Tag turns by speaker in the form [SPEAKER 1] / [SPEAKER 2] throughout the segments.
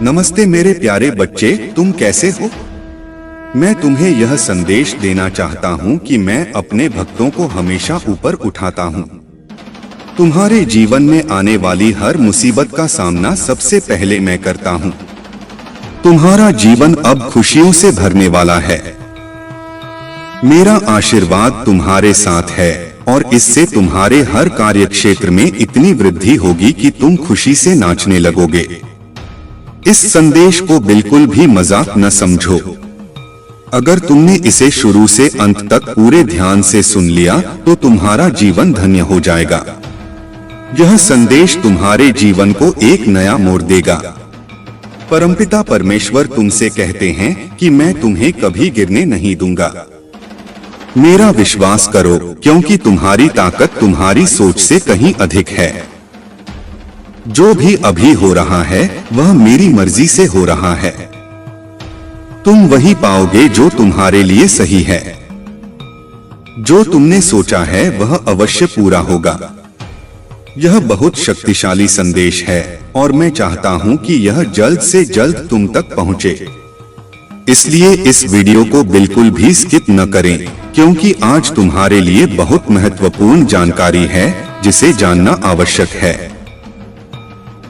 [SPEAKER 1] नमस्ते मेरे प्यारे बच्चे, तुम कैसे हो? मैं तुम्हें यह संदेश देना चाहता हूँ कि मैं अपने भक्तों को हमेशा ऊपर उठाता हूँ। तुम्हारे जीवन में आने वाली हर मुसीबत का सामना सबसे पहले मैं करता हूँ। तुम्हारा जीवन अब खुशियों से भरने वाला है। मेरा आशीर्वाद तुम्हारे साथ है और इससे तुम्हारे हर कार्य क्षेत्र में इतनी वृद्धि होगी कि तुम खुशी से नाचने लगोगे। इस संदेश को बिल्कुल भी मजाक न समझो। अगर तुमने इसे शुरू से अंत तक पूरे ध्यान से सुन लिया तो तुम्हारा जीवन धन्य हो जाएगा। यह संदेश तुम्हारे जीवन को एक नया मोड़ देगा। परमपिता परमेश्वर तुमसे कहते हैं कि मैं तुम्हें कभी गिरने नहीं दूंगा। मेरा विश्वास करो, क्योंकि तुम्हारी ताकत तुम्हारी सोच से कहीं अधिक है। जो भी अभी हो रहा है वह मेरी मर्जी से हो रहा है। तुम वही पाओगे जो तुम्हारे लिए सही है। जो तुमने सोचा है वह अवश्य पूरा होगा। यह बहुत शक्तिशाली संदेश है और मैं चाहता हूं कि यह जल्द से जल्द तुम तक पहुंचे। इसलिए इस वीडियो को बिल्कुल भी स्किप न करें, क्योंकि आज तुम्हारे लिए बहुत महत्वपूर्ण जानकारी है जिसे जानना आवश्यक है।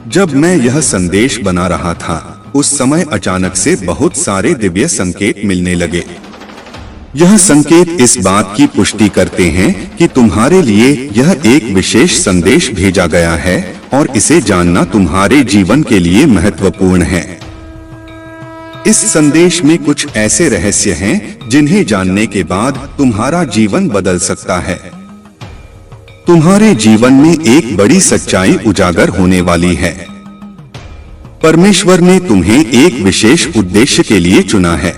[SPEAKER 1] जब मैं यह संदेश बना रहा था उस समय अचानक से बहुत सारे दिव्य संकेत मिलने लगे। यह संकेत इस बात की पुष्टि करते हैं कि तुम्हारे लिए यह एक विशेष संदेश भेजा गया है और इसे जानना तुम्हारे जीवन के लिए महत्वपूर्ण है। इस संदेश में कुछ ऐसे रहस्य हैं जिन्हें जानने के बाद तुम्हारा जीवन बदल सकता है। तुम्हारे जीवन में एक बड़ी सच्चाई उजागर होने वाली है। परमेश्वर ने तुम्हें एक विशेष उद्देश्य के लिए चुना है।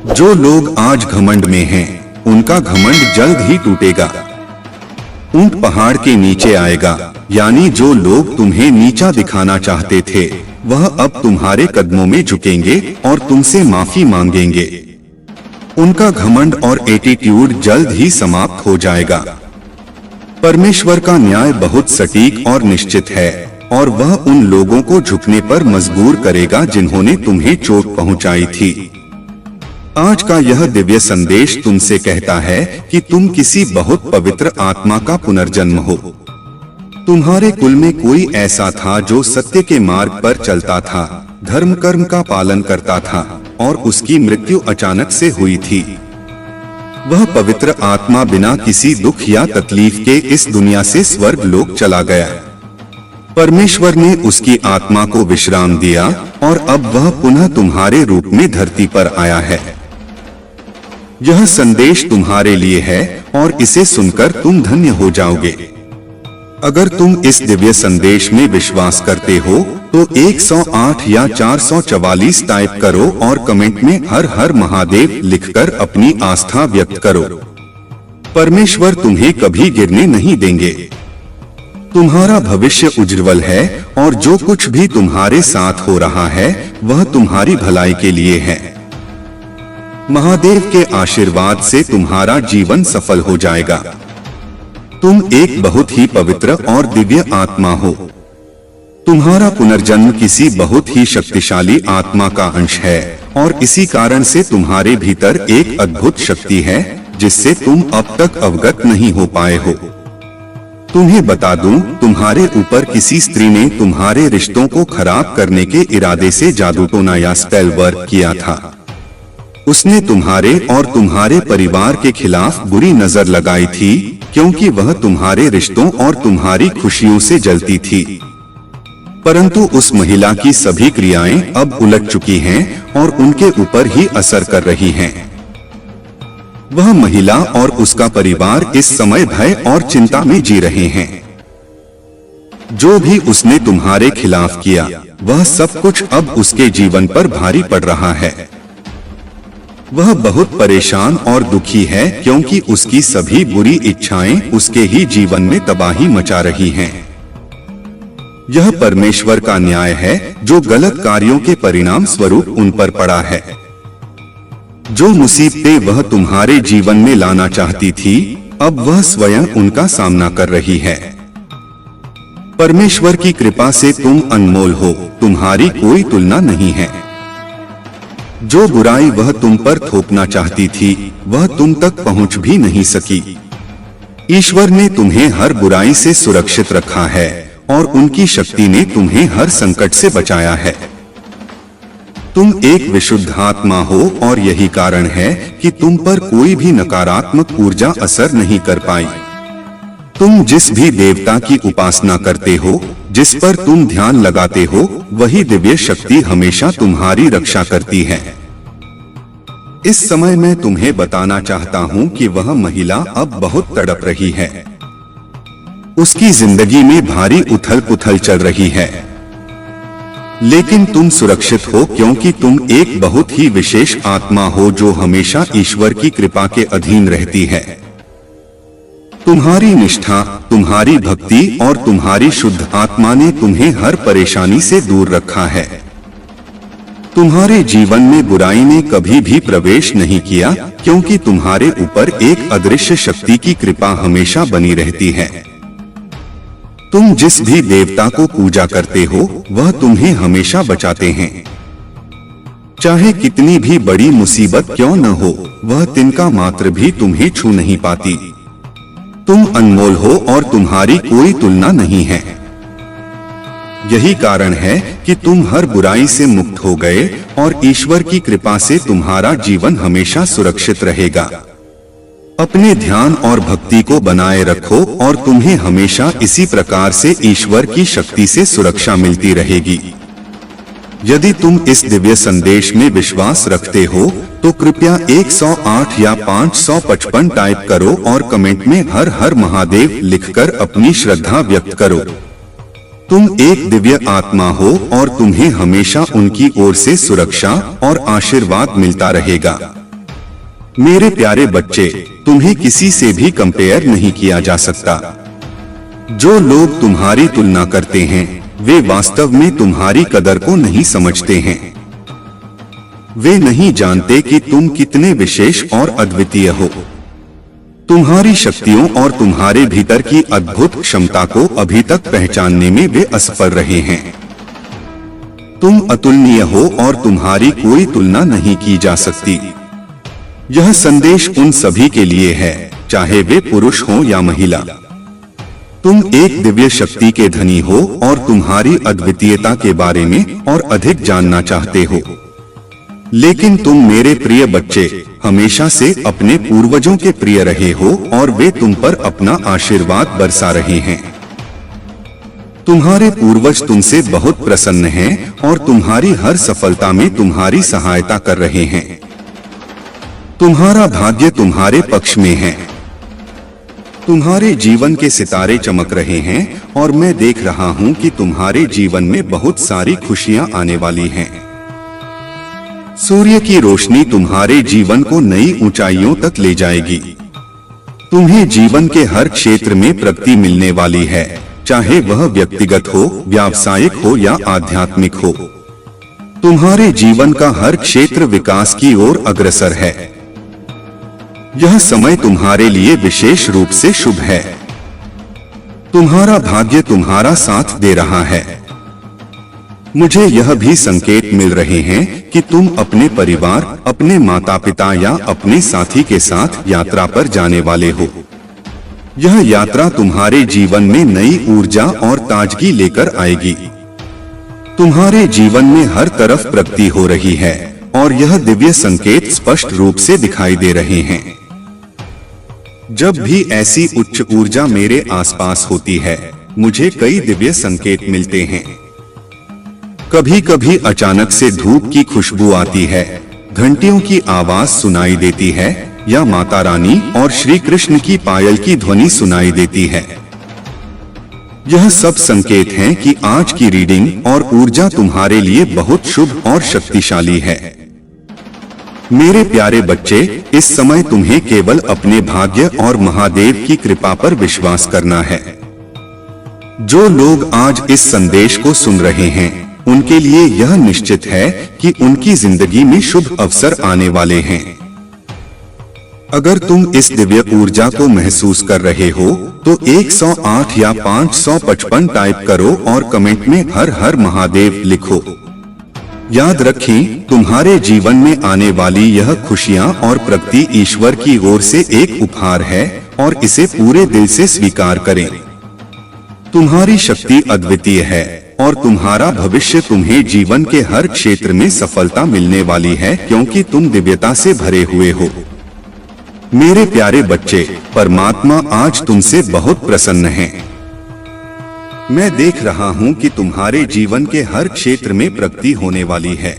[SPEAKER 1] जो लोग आज घमंड में हैं, उनका घमंड जल्द ही टूटेगा। ऊंट पहाड़ के नीचे आएगा, यानी जो लोग तुम्हें नीचा दिखाना चाहते थे वह अब तुम्हारे कदमों में झुकेंगे और तुमसे माफी मांगेंगे। उनका घमंड और एटीट्यूड जल्द ही समाप्त हो जाएगा। परमेश्वर का न्याय बहुत सटीक और निश्चित है और वह उन लोगों को झुकने पर मजबूर करेगा जिन्होंने तुम्हें चोट पहुंचाई थी। आज का यह दिव्य संदेश तुमसे कहता है कि तुम किसी बहुत पवित्र आत्मा का पुनर्जन्म हो। तुम्हारे कुल में कोई ऐसा था जो सत्य के मार्ग पर चलता था, धर्म कर्म का पालन करता था और उसकी मृत्यु अचानक से हुई थी। वह पवित्र आत्मा बिना किसी दुख या तकलीफ के इस दुनिया से स्वर्ग लोक चला गया। परमेश्वर ने उसकी आत्मा को विश्राम दिया और अब वह पुनः तुम्हारे रूप में धरती पर आया है। यह संदेश तुम्हारे लिए है और इसे सुनकर तुम धन्य हो जाओगे। अगर तुम इस दिव्य संदेश में विश्वास करते हो तो 108 या 444 टाइप करो और कमेंट में हर हर महादेव लिखकर अपनी आस्था व्यक्त करो। परमेश्वर तुम्हें कभी गिरने नहीं देंगे। तुम्हारा भविष्य उज्ज्वल है और जो कुछ भी तुम्हारे साथ हो रहा है वह तुम्हारी भलाई के लिए है। महादेव के आशीर्वाद से तुम्हारा जीवन सफल हो जाएगा। तुम एक बहुत ही पवित्र और दिव्य आत्मा हो। तुम्हारा पुनर्जन्म किसी बहुत ही शक्तिशाली आत्मा का अंश है और इसी कारण से तुम्हारे भीतर एक अद्भुत शक्ति है जिससे तुम अब तक अवगत नहीं हो पाए हो। तुम्हें बता दूं, तुम्हारे ऊपर किसी स्त्री ने तुम्हारे रिश्तों को खराब करने के इरादे से जादू टोना या स्पेल वर्क किया था। उसने तुम्हारे और तुम्हारे परिवार के खिलाफ बुरी नजर लगाई थी क्योंकि वह तुम्हारे रिश्तों और तुम्हारी खुशियों से जलती थी। परंतु उस महिला की सभी क्रियाएं अब उलट चुकी हैं और उनके ऊपर ही असर कर रही हैं। वह महिला और उसका परिवार इस समय भय और चिंता में जी रहे हैं। जो भी उसने तुम्हारे खिलाफ किया वह सब कुछ अब उसके जीवन पर भारी पड़ रहा है। वह बहुत परेशान और दुखी है क्योंकि उसकी सभी बुरी इच्छाएं उसके ही जीवन में तबाही मचा रही हैं। यह परमेश्वर का न्याय है जो गलत कार्यों के परिणाम स्वरूप उन पर पड़ा है। जो मुसीबतें वह तुम्हारे जीवन में लाना चाहती थी अब वह स्वयं उनका सामना कर रही है। परमेश्वर की कृपा से तुम अनमोल हो, तुम्हारी कोई तुलना नहीं है। जो बुराई वह तुम पर थोपना चाहती थी, वह तुम तक पहुंच भी नहीं सकी। ईश्वर ने तुम्हें हर बुराई से सुरक्षित रखा है और उनकी शक्ति ने तुम्हें हर संकट से बचाया है। तुम एक विशुद्ध आत्मा हो और यही कारण है कि तुम पर कोई भी नकारात्मक ऊर्जा असर नहीं कर पाई। तुम जिस भी देवता की उपासना करते हो, जिस पर तुम ध्यान लगाते हो, वही दिव्य शक्ति हमेशा तुम्हारी रक्षा करती है। इस समय मैं तुम्हें बताना चाहता हूँ कि वह महिला अब बहुत तड़प रही है। उसकी जिंदगी में भारी उथल पुथल चल रही है, लेकिन तुम सुरक्षित हो क्योंकि तुम एक बहुत ही विशेष आत्मा हो जो हमेशा ईश्वर की कृपा के अधीन रहती है। तुम्हारी निष्ठा, तुम्हारी भक्ति और तुम्हारी शुद्ध आत्मा ने तुम्हें हर परेशानी से दूर रखा है। तुम्हारे जीवन में बुराई ने कभी भी प्रवेश नहीं किया क्योंकि तुम्हारे ऊपर एक अदृश्य शक्ति की कृपा हमेशा बनी रहती है। तुम जिस भी देवता को पूजा करते हो, वह तुम्हें हमेशा बचाते हैं। चाहे कितनी भी बड़ी मुसीबत क्यों न हो, वह तिनका मात्र भी तुम्हें छू नहीं पाती। तुम अनमोल हो और तुम्हारी कोई तुलना नहीं है। यही कारण है कि तुम हर बुराई से मुक्त हो गए और ईश्वर की कृपा से तुम्हारा जीवन हमेशा सुरक्षित रहेगा। अपने ध्यान और भक्ति को बनाए रखो और तुम्हें हमेशा इसी प्रकार से ईश्वर की शक्ति से सुरक्षा मिलती रहेगी। यदि तुम इस दिव्य संदेश में विश्वास रखते हो तो कृपया 108 या 555 टाइप करो और कमेंट में हर हर महादेव लिखकर अपनी श्रद्धा व्यक्त करो। तुम एक दिव्य आत्मा हो और तुम्हें हमेशा उनकी ओर से सुरक्षा और आशीर्वाद मिलता रहेगा। मेरे प्यारे बच्चे, तुम्हें किसी से भी कंपेयर नहीं किया जा सकता। जो लोग तुम्हारी तुलना करते हैं, वे वास्तव में तुम्हारी कदर को नहीं समझते हैं। वे नहीं जानते कि तुम कितने विशेष और अद्वितीय हो। तुम्हारी शक्तियों और तुम्हारे भीतर की अद्भुत क्षमता को अभी तक पहचानने में वे असफल रहे हैं। तुम अतुलनीय हो और तुम्हारी कोई तुलना नहीं की जा सकती। यह संदेश उन सभी के लिए है, चाहे वे पुरुष हो या महिला। तुम एक दिव्य शक्ति के धनी हो और तुम्हारी अद्वितीयता के बारे में और अधिक जानना चाहते हो। लेकिन तुम मेरे प्रिय बच्चे हमेशा से अपने पूर्वजों के प्रिय रहे हो और वे तुम पर अपना आशीर्वाद बरसा रहे हैं। तुम्हारे पूर्वज तुमसे बहुत प्रसन्न हैं और तुम्हारी हर सफलता में तुम्हारी सहायता कर रहे हैं। तुम्हारा भाग्य तुम्हारे पक्ष में है। तुम्हारे जीवन के सितारे चमक रहे हैं और मैं देख रहा हूं कि तुम्हारे जीवन में बहुत सारी खुशियां आने वाली हैं। सूर्य की रोशनी तुम्हारे जीवन को नई ऊंचाइयों तक ले जाएगी। तुम्हें जीवन के हर क्षेत्र में प्रगति मिलने वाली है, चाहे वह व्यक्तिगत हो, व्यावसायिक हो या आध्यात्मिक हो। तुम्हारे जीवन का हर क्षेत्र विकास की ओर अग्रसर है। यह समय तुम्हारे लिए विशेष रूप से शुभ है। तुम्हारा भाग्य तुम्हारा साथ दे रहा है। मुझे यह भी संकेत मिल रहे हैं कि तुम अपने परिवार, अपने माता पिता या अपने साथी के साथ यात्रा पर जाने वाले हो। यह यात्रा तुम्हारे जीवन में नई ऊर्जा और ताजगी लेकर आएगी। तुम्हारे जीवन में हर तरफ प्रगति हो रही है और यह दिव्य संकेत स्पष्ट रूप से दिखाई दे रहे हैं। जब भी ऐसी उच्च ऊर्जा मेरे आसपास होती है, मुझे कई दिव्य संकेत मिलते हैं। कभी कभी अचानक से धूप की खुशबू आती है, घंटियों की आवाज सुनाई देती है या माता रानी और श्री कृष्ण की पायल की ध्वनि सुनाई देती है। यह सब संकेत हैं कि आज की रीडिंग और ऊर्जा तुम्हारे लिए बहुत शुभ और शक्तिशाली है। मेरे प्यारे बच्चे, इस समय तुम्हें केवल अपने भाग्य और महादेव की कृपा पर विश्वास करना है। जो लोग आज इस संदेश को सुन रहे हैं, उनके लिए यह निश्चित है कि उनकी जिंदगी में शुभ अवसर आने वाले हैं। अगर तुम इस दिव्य ऊर्जा को महसूस कर रहे हो तो 108 या 555 टाइप करो और कमेंट में हर हर महादेव लिखो। याद रखें, तुम्हारे जीवन में आने वाली यह खुशियां और प्रगति ईश्वर की ओर से एक उपहार है और इसे पूरे दिल से स्वीकार करें। तुम्हारी शक्ति अद्वितीय है और तुम्हारा भविष्य तुम्हें जीवन के हर क्षेत्र में सफलता मिलने वाली है, क्योंकि तुम दिव्यता से भरे हुए हो। मेरे प्यारे बच्चे, परमात्मा आज तुमसे बहुत प्रसन्न है। मैं देख रहा हूं कि तुम्हारे जीवन के हर क्षेत्र में प्रगति होने वाली है।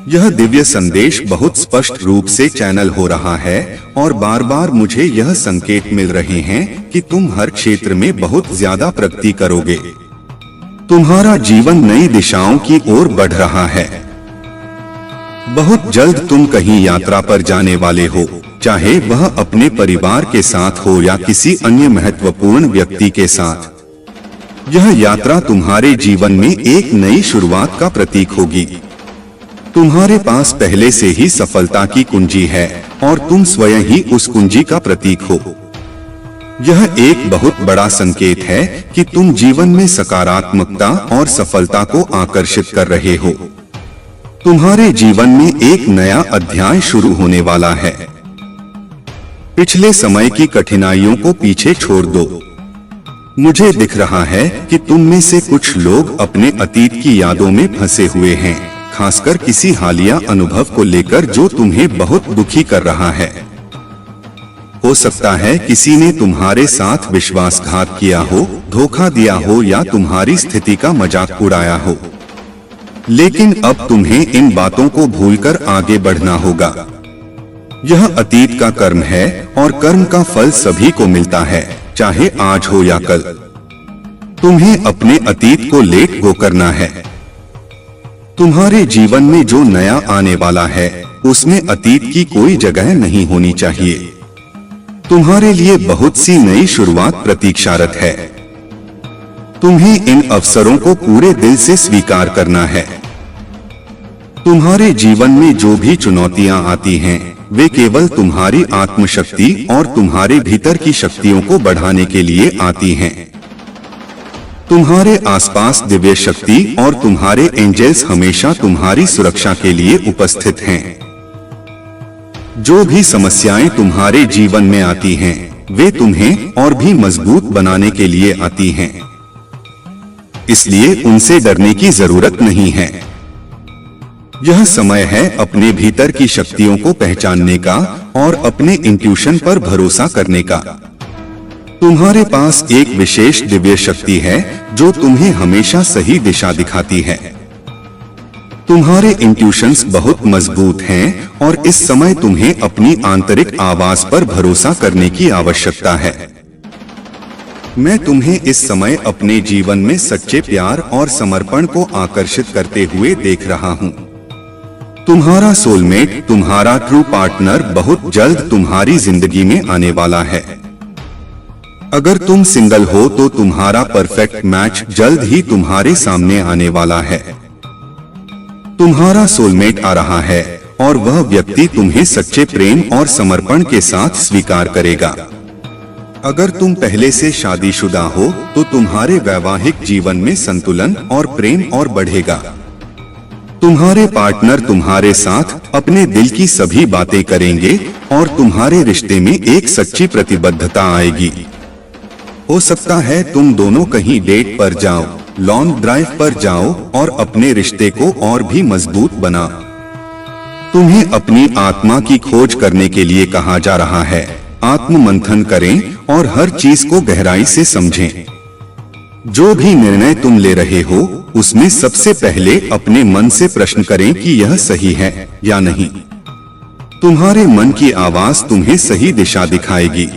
[SPEAKER 1] यह दिव्य संदेश बहुत स्पष्ट रूप से चैनल हो रहा है और बार बार मुझे यह संकेत मिल रहे हैं कि तुम हर क्षेत्र में बहुत ज्यादा प्रगति करोगे। तुम्हारा जीवन नई दिशाओं की ओर बढ़ रहा है। बहुत जल्द तुम कहीं यात्रा पर जाने वाले हो, चाहे वह अपने परिवार के साथ हो या किसी अन्य महत्वपूर्ण व्यक्ति के साथ। यह यात्रा तुम्हारे जीवन में एक नई शुरुआत का प्रतीक होगी। तुम्हारे पास पहले से ही सफलता की कुंजी है और तुम स्वयं ही उस कुंजी का प्रतीक हो। यह एक बहुत बड़ा संकेत है कि तुम जीवन में सकारात्मकता और सफलता को आकर्षित कर रहे हो। तुम्हारे जीवन में एक नया अध्याय शुरू होने वाला है। पिछले समय की कठिनाइयों को पीछे छोड़ दो। मुझे दिख रहा है कि तुम में से कुछ लोग अपने अतीत की यादों में फंसे हुए हैं, खासकर किसी हालिया अनुभव को लेकर जो तुम्हें बहुत दुखी कर रहा है। हो सकता है किसी ने तुम्हारे साथ विश्वासघात किया हो, धोखा दिया हो या तुम्हारी स्थिति का मजाक उड़ाया हो। लेकिन अब तुम्हें इन बातों को भूलकर आगे बढ़ना होगा। यह अतीत का कर्म है और कर्म का फल सभी को मिलता है, चाहे आज हो या कल। तुम्हें अपने अतीत को लेट गो करना है। तुम्हारे जीवन में जो नया आने वाला है उसमें अतीत की कोई जगह नहीं होनी चाहिए। तुम्हारे लिए बहुत सी नई शुरुआत प्रतीक्षारत है। तुम्हें इन अवसरों को पूरे दिल से स्वीकार करना है। तुम्हारे जीवन में जो भी चुनौतियां आती हैं, वे केवल तुम्हारी आत्मशक्ति और तुम्हारे भीतर की शक्तियों को बढ़ाने के लिए आती हैं। तुम्हारे आसपास दिव्य शक्ति और तुम्हारे एंजल्स हमेशा तुम्हारी सुरक्षा के लिए उपस्थित हैं। जो भी समस्याएं तुम्हारे जीवन में आती हैं, वे तुम्हें और भी मजबूत बनाने के लिए आती हैं। इसलिए उनसे डरने की जरूरत नहीं है। यह समय है अपने भीतर की शक्तियों को पहचानने का और अपने इंट्यूशन पर भरोसा करने का। तुम्हारे पास एक विशेष दिव्य शक्ति है जो तुम्हें हमेशा सही दिशा दिखाती है। तुम्हारे इंट्यूशंस बहुत मजबूत हैं और इस समय तुम्हें अपनी आंतरिक आवाज पर भरोसा करने की आवश्यकता है। मैं तुम्हें इस समय अपने जीवन में सच्चे प्यार और समर्पण को आकर्षित करते हुए देख रहा हूँ। तुम्हारा सोलमेट, तुम्हारा ट्रू पार्टनर बहुत जल्द तुम्हारी जिंदगी में आने वाला है। अगर तुम सिंगल हो तो तुम्हारा परफेक्ट मैच जल्द ही तुम्हारे सामने आने वाला है। तुम्हारा सोलमेट आ रहा है और वह व्यक्ति तुम्हें सच्चे प्रेम और समर्पण के साथ स्वीकार करेगा। अगर तुम पहले से शादीशुदा हो तो तुम्हारे वैवाहिक जीवन में संतुलन और प्रेम और बढ़ेगा। तुम्हारे पार्टनर तुम्हारे साथ अपने दिल की सभी बातें करेंगे और तुम्हारे रिश्ते में एक सच्ची प्रतिबद्धता आएगी। हो सकता है तुम दोनों कहीं डेट पर जाओ, लॉन्ग ड्राइव पर जाओ और अपने रिश्ते को और भी मजबूत बना। तुम्हें अपनी आत्मा की खोज करने के लिए कहा जा रहा है। आत्म मंथन करें और हर चीज को गहराई से समझें। जो भी निर्णय तुम ले रहे हो उसमें सबसे पहले अपने मन से प्रश्न करें कि यह सही है या नहीं। तुम्हारे मन की आवाज तुम्हें सही दिशा दिखाएगी।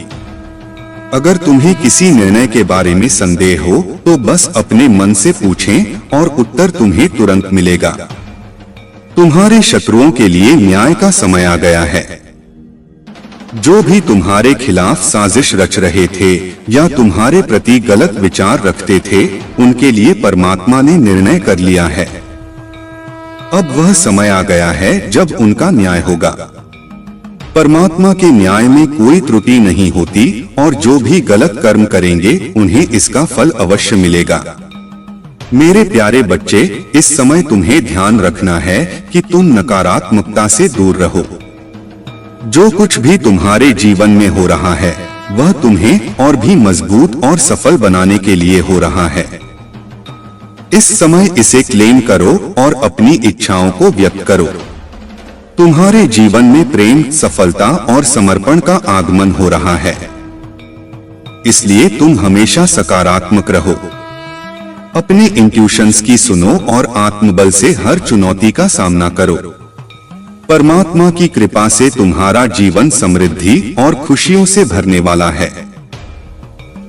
[SPEAKER 1] अगर तुम्हें किसी निर्णय के बारे में संदेह हो तो बस अपने मन से पूछें और उत्तर तुम्हें तुरंत मिलेगा। तुम्हारे शत्रुओं के लिए न्याय का समय आ गया है। जो भी तुम्हारे खिलाफ साजिश रच रहे थे या तुम्हारे प्रति गलत विचार रखते थे, उनके लिए परमात्मा ने निर्णय कर लिया है। अब वह समय आ गया है जब उनका न्याय होगा। परमात्मा के न्याय में कोई त्रुटि नहीं होती और जो भी गलत कर्म करेंगे उन्हें इसका फल अवश्य मिलेगा। मेरे प्यारे बच्चे, इस समय तुम्हें ध्यान रखना है कि तुम नकारात्मकता से दूर रहो। जो कुछ भी तुम्हारे जीवन में हो रहा है वह तुम्हें और भी मजबूत और सफल बनाने के लिए हो रहा है। इस समय इसे क्लेम करो और अपनी इच्छाओं को व्यक्त करो। तुम्हारे जीवन में प्रेम, सफलता और समर्पण का आगमन हो रहा है, इसलिए तुम हमेशा सकारात्मक रहो। अपने इंट्यूशंस की सुनो और आत्मबल से हर चुनौती का सामना करो। परमात्मा की कृपा से तुम्हारा जीवन समृद्धि और खुशियों से भरने वाला है।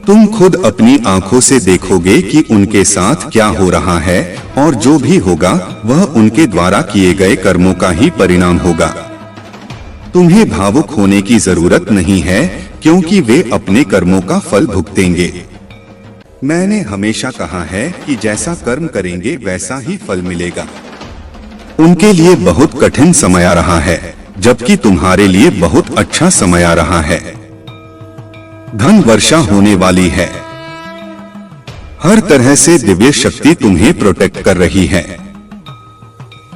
[SPEAKER 1] तुम खुद अपनी आंखों से देखोगे कि उनके साथ क्या हो रहा है और जो भी होगा वह उनके द्वारा किए गए कर्मों का ही परिणाम होगा। तुम्हें भावुक होने की जरूरत नहीं है क्योंकि वे अपने कर्मों का फल भुगतेंगे। मैंने हमेशा कहा है कि जैसा कर्म करेंगे वैसा ही फल मिलेगा। उनके लिए बहुत कठिन समय आ रहा है, जबकि तुम्हारे लिए बहुत अच्छा समय आ रहा है। धन वर्षा होने वाली है। हर तरह से दिव्य शक्ति तुम्हें प्रोटेक्ट कर रही है।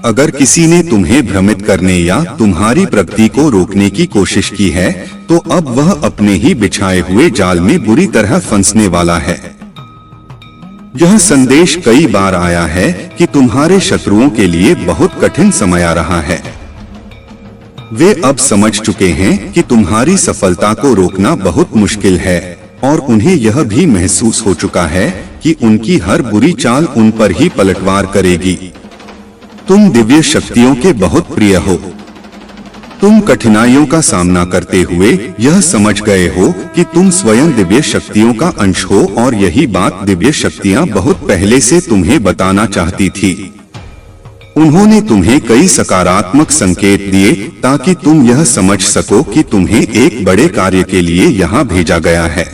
[SPEAKER 1] अगर किसी ने तुम्हें भ्रमित करने या तुम्हारी प्रगति को रोकने की कोशिश की है तो अब वह अपने ही बिछाए हुए जाल में बुरी तरह फंसने वाला है। यह संदेश कई बार आया है कि तुम्हारे शत्रुओं के लिए बहुत कठिन समय आ रहा है। वे अब समझ चुके हैं कि तुम्हारी सफलता को रोकना बहुत मुश्किल है और उन्हें यह भी महसूस हो चुका है कि उनकी हर बुरी चाल उन पर ही पलटवार करेगी। तुम दिव्य शक्तियों के बहुत प्रिय हो। तुम कठिनाइयों का सामना करते हुए यह समझ गए हो कि तुम स्वयं दिव्य शक्तियों का अंश हो और यही बात दिव्य शक्तियां बहुत पहले से तुम्हें बताना चाहती थी। उन्होंने तुम्हें कई सकारात्मक संकेत दिए ताकि तुम यह समझ सको कि तुम्हें एक बड़े कार्य के लिए यहाँ भेजा गया है।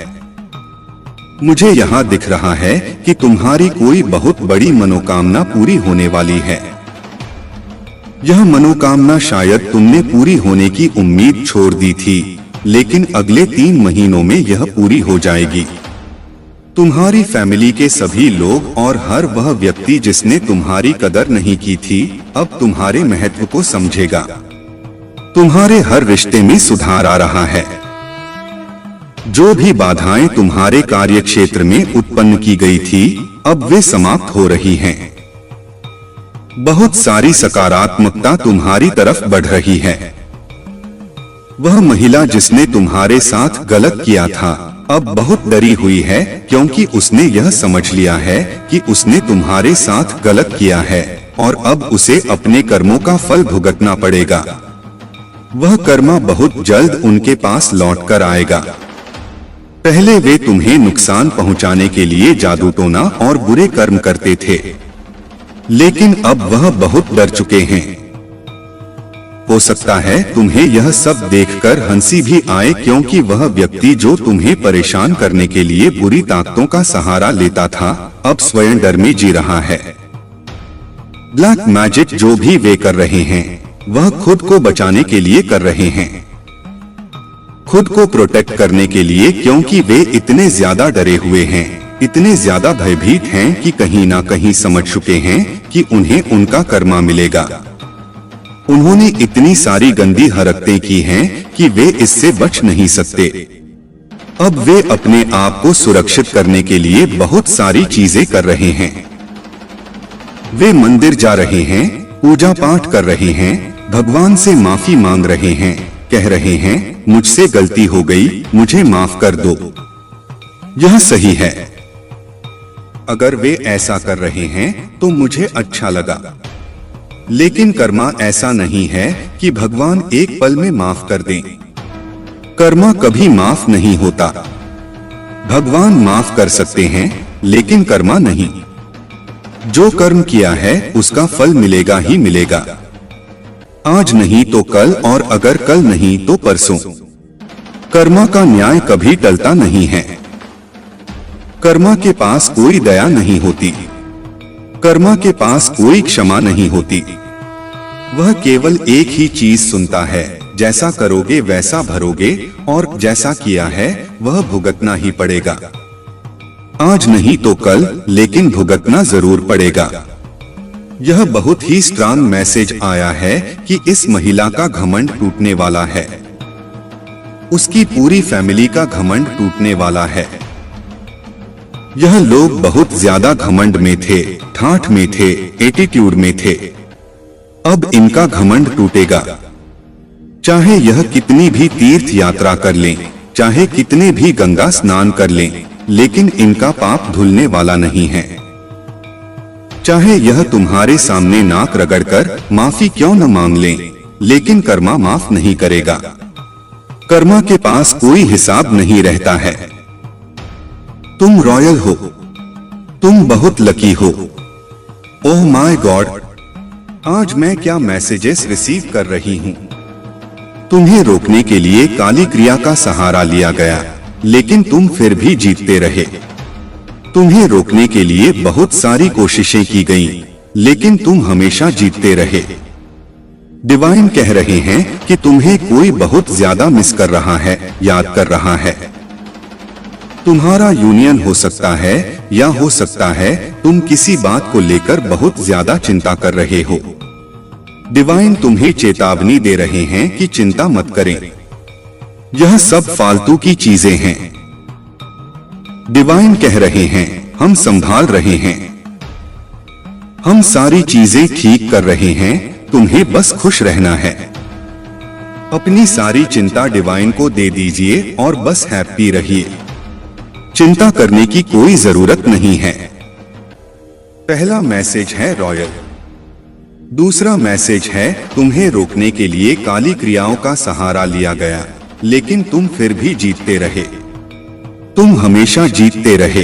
[SPEAKER 1] मुझे यहाँ दिख रहा है कि तुम्हारी कोई बहुत बड़ी मनोकामना पूरी होने वाली है। यह मनोकामना शायद तुमने पूरी होने की उम्मीद छोड़ दी थी, लेकिन अगले 3 महीनों में यह पूरी हो जाएगी। तुम्हारी फैमिली के सभी लोग और हर वह व्यक्ति जिसने तुम्हारी कदर नहीं की थी अब तुम्हारे महत्व को समझेगा। तुम्हारे हर रिश्ते में सुधार आ रहा है। जो भी बाधाएं तुम्हारे कार्य क्षेत्र में उत्पन्न की गई थी अब वे समाप्त हो रही हैं। बहुत सारी सकारात्मकता तुम्हारी तरफ बढ़ रही है। वह महिला जिसने तुम्हारे साथ गलत किया था अब बहुत डरी हुई है क्योंकि उसने यह समझ लिया है कि उसने तुम्हारे साथ गलत किया है और अब उसे अपने कर्मों का फल भुगतना पड़ेगा। वह कर्मा बहुत जल्द उनके पास लौट कर आएगा। पहले वे तुम्हें नुकसान पहुंचाने के लिए जादू टोना और बुरे कर्म करते थे, लेकिन अब वह बहुत डर चुके हैं। हो सकता है तुम्हें यह सब देखकर हंसी भी आए क्योंकि वह व्यक्ति जो तुम्हें परेशान करने के लिए बुरी ताकतों का सहारा लेता था अब स्वयं डर में जी रहा है। ब्लैक मैजिक जो भी वे कर रहे हैं वह खुद को बचाने के लिए कर रहे हैं, खुद को प्रोटेक्ट करने के लिए, क्योंकि वे इतने ज्यादा डरे हुए हैं, इतने ज्यादा भयभीत हैं कि कहीं ना कहीं समझ चुके हैं कि उन्हें उनका कर्मा मिलेगा। उन्होंने इतनी सारी गंदी हरकतें की हैं कि वे इससे बच नहीं सकते। अब वे अपने आप को सुरक्षित करने के लिए बहुत सारी चीजें कर रहे हैं। वे मंदिर जा रहे हैं, पूजा पाठ कर रहे हैं, भगवान से माफी मांग रहे हैं, कह रहे हैं मुझसे गलती हो गई, मुझे माफ कर दो। यह सही है। अगर वे ऐसा कर रहे हैं तो मुझे अच्छा लगा, लेकिन कर्मा ऐसा नहीं है कि भगवान एक पल में माफ कर दें। कर्मा कभी माफ नहीं होता। भगवान माफ कर सकते हैं लेकिन कर्मा नहीं। जो कर्म किया है उसका फल मिलेगा ही मिलेगा, आज नहीं तो कल, और अगर कल नहीं तो परसों। कर्मा का न्याय कभी टलता नहीं है। कर्मा के पास कोई दया नहीं होती, कर्मा के पास कोई क्षमा नहीं होती। वह केवल एक ही चीज सुनता है जैसा करोगे वैसा भरोगे और जैसा किया है वह भुगतना ही पड़ेगा। आज नहीं तो कल, लेकिन भुगतना जरूर पड़ेगा। यह बहुत ही स्ट्रांग मैसेज आया है कि इस महिला का घमंड टूटने वाला है। उसकी पूरी फैमिली का घमंड टूटने वाला है। यह लोग बहुत ज्यादा घमंड में थे, ठाठ में थे, एटीट्यूड में थे। अब इनका घमंड टूटेगा। चाहे यह कितनी भी तीर्थ यात्रा कर लें, चाहे कितने भी गंगा स्नान कर लें, लेकिन इनका पाप धुलने वाला नहीं है। चाहे यह तुम्हारे सामने नाक रगड़कर माफी क्यों न मांग लें, लेकिन कर्मा माफ नहीं करेगा। कर्मा के पास कोई हिसाब नहीं रहता है। तुम रॉयल हो, तुम बहुत लकी हो। ओह माय गॉड, आज मैं क्या मैसेजेस रिसीव कर रही हूँ। तुम्हें रोकने के लिए काली क्रिया का सहारा लिया गया, लेकिन तुम फिर भी जीतते रहे। तुम्हें रोकने के लिए बहुत सारी कोशिशें की गईं, लेकिन तुम हमेशा जीतते रहे। डिवाइन कह रहे हैं कि तुम्हें कोई बहुत ज्यादा मिस कर रहा है, याद कर रहा है। तुम्हारा यूनियन हो सकता है या हो सकता है तुम किसी बात को लेकर बहुत ज्यादा चिंता कर रहे हो। डिवाइन तुम्हें चेतावनी दे रहे हैं कि चिंता मत करें, यह सब फालतू की चीजें हैं। डिवाइन कह रहे हैं हम संभाल रहे हैं, हम सारी चीजें ठीक कर रहे हैं, तुम्हें बस खुश रहना है। अपनी सारी चिंता डिवाइन को दे दीजिए और बस हैप्पी रहिए। चिंता करने की कोई जरूरत नहीं है। पहला मैसेज है रॉयल। दूसरा मैसेज है तुम्हें रोकने के लिए काली क्रियाओं का सहारा लिया गया, लेकिन तुम फिर भी जीतते रहे। तुम हमेशा जीतते रहे।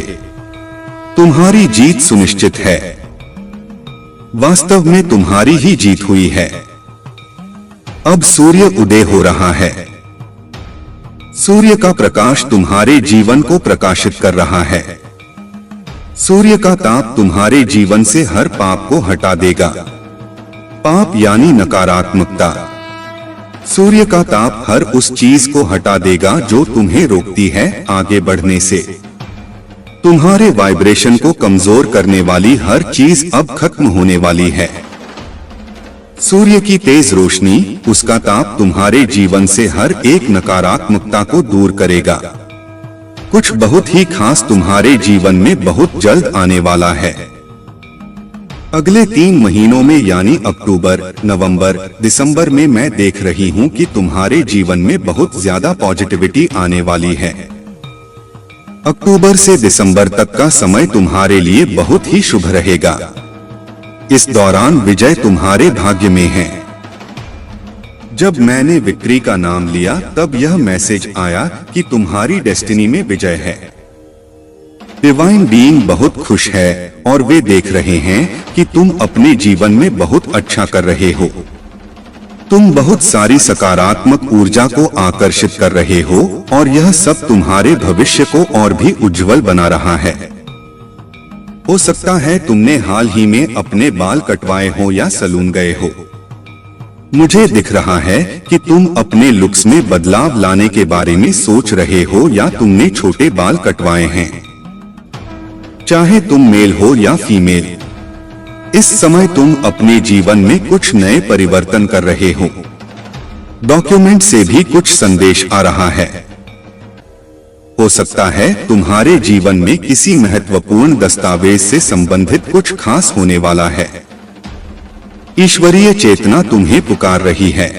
[SPEAKER 1] तुम्हारी जीत सुनिश्चित है। वास्तव में तुम्हारी ही जीत हुई है। अब सूर्य उदय हो रहा है। सूर्य का प्रकाश तुम्हारे जीवन को प्रकाशित कर रहा है। सूर्य का ताप तुम्हारे जीवन से हर पाप को हटा देगा। पाप यानी नकारात्मकता। सूर्य का ताप हर उस चीज को हटा देगा जो तुम्हें रोकती है आगे बढ़ने से। तुम्हारे वाइब्रेशन को कमजोर करने वाली हर चीज अब खत्म होने वाली है। सूर्य की तेज रोशनी, उसका ताप तुम्हारे जीवन से हर एक नकारात्मकता को दूर करेगा। कुछ बहुत ही खास तुम्हारे जीवन में बहुत जल्द आने वाला है। अगले 3 महीनों में यानी अक्टूबर, नवंबर, दिसंबर में मैं देख रही हूँ कि तुम्हारे जीवन में बहुत ज्यादा पॉजिटिविटी आने वाली है। अक्टूबर से दिसंबर तक का समय तुम्हारे लिए बहुत ही शुभ रहेगा। इस दौरान विजय तुम्हारे भाग्य में है। जब मैंने विक्ट्री का नाम लिया तब यह मैसेज आया कि तुम्हारी डेस्टिनी में विजय है। डिवाइन बीइंग बहुत खुश है और वे देख रहे हैं कि तुम अपने जीवन में बहुत अच्छा कर रहे हो। तुम बहुत सारी सकारात्मक ऊर्जा को आकर्षित कर रहे हो और यह सब तुम्हारे भविष्य को और भी उज्जवल बना रहा है। हो सकता है तुमने हाल ही में अपने बाल कटवाए हो या सैलून गए हो। मुझे दिख रहा है कि तुम अपने लुक्स में बदलाव लाने के बारे में सोच रहे हो या तुमने छोटे बाल कटवाए हैं। चाहे तुम मेल हो या फीमेल, इस समय तुम अपने जीवन में कुछ नए परिवर्तन कर रहे हो। डॉक्यूमेंट से भी कुछ संदेश आ रहा है। हो सकता है तुम्हारे जीवन में किसी महत्वपूर्ण दस्तावेज से संबंधित कुछ खास होने वाला है। ईश्वरीय चेतना तुम्हें पुकार रही है।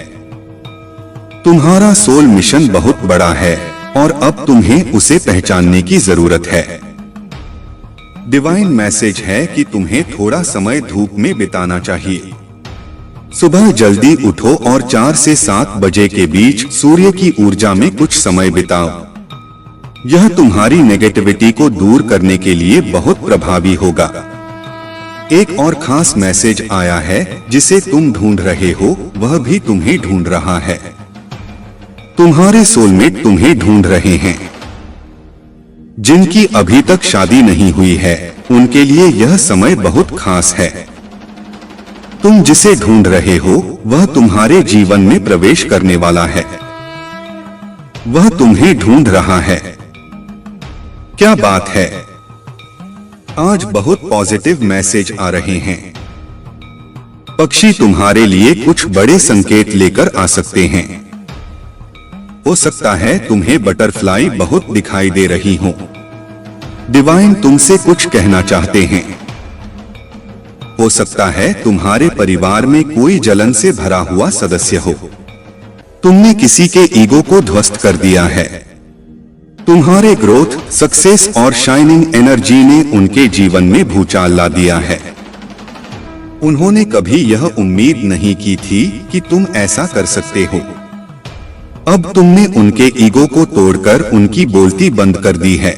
[SPEAKER 1] तुम्हारा सोल मिशन बहुत बड़ा है और अब तुम्हें उसे पहचानने की जरूरत है। डिवाइन मैसेज है कि तुम्हें थोड़ा समय धूप में बिताना चाहिए। सुबह जल्दी उठो और 4 से 7 बजे के बीच सूर्य की ऊर्जा में कुछ समय बिताओ। यह तुम्हारी नेगेटिविटी को दूर करने के लिए बहुत प्रभावी होगा। एक और खास मैसेज आया है जिसे तुम ढूंढ रहे हो, वह भी तुम्हें ढूंढ रहा है। तुम्हारे सोलमेट तुम्हें ढूंढ रहे हैं। जिनकी अभी तक शादी नहीं हुई है, उनके लिए यह समय बहुत खास है। तुम जिसे ढूंढ रहे हो वह तुम्हारे जीवन में प्रवेश करने वाला है। वह तुम्हें ढूंढ रहा है। क्या बात है। आज बहुत पॉजिटिव मैसेज आ रहे हैं। पक्षी तुम्हारे लिए कुछ बड़े संकेत लेकर आ सकते हैं। हो सकता है तुम्हें बटरफ्लाई बहुत दिखाई दे रही हो। डिवाइन तुमसे कुछ कहना चाहते हैं। हो सकता है तुम्हारे परिवार में कोई जलन से भरा हुआ सदस्य हो। तुमने किसी के ईगो को ध्वस्त कर दिया है। तुम्हारे ग्रोथ, सक्सेस और शाइनिंग एनर्जी ने उनके जीवन में भूचाल ला दिया है। उन्होंने कभी यह उम्मीद नहीं की थी कि तुम ऐसा कर सकते हो। अब तुमने उनके ईगो को तोड़कर उनकी बोलती बंद कर दी है।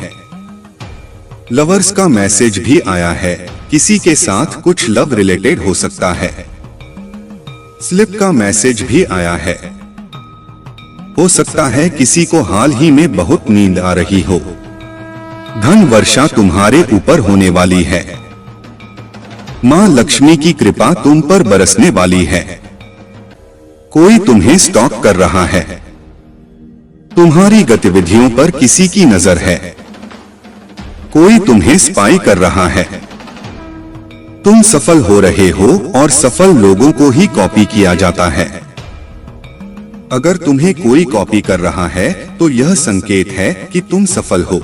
[SPEAKER 1] लवर्स का मैसेज भी आया है। किसी के साथ कुछ लव रिलेटेड हो सकता है। स्लिप का मैसेज भी आया है। हो सकता है किसी को हाल ही में बहुत नींद आ रही हो। धन वर्षा तुम्हारे ऊपर होने वाली है। मां लक्ष्मी की कृपा तुम पर बरसने वाली है। कोई तुम्हें स्टॉक कर रहा है। तुम्हारी गतिविधियों पर किसी की नजर है। कोई तुम्हें स्पाई कर रहा है। तुम सफल हो रहे हो और सफल लोगों को ही कॉपी किया जाता है। अगर तुम्हें कोई कॉपी कर रहा है तो यह संकेत है कि तुम सफल हो।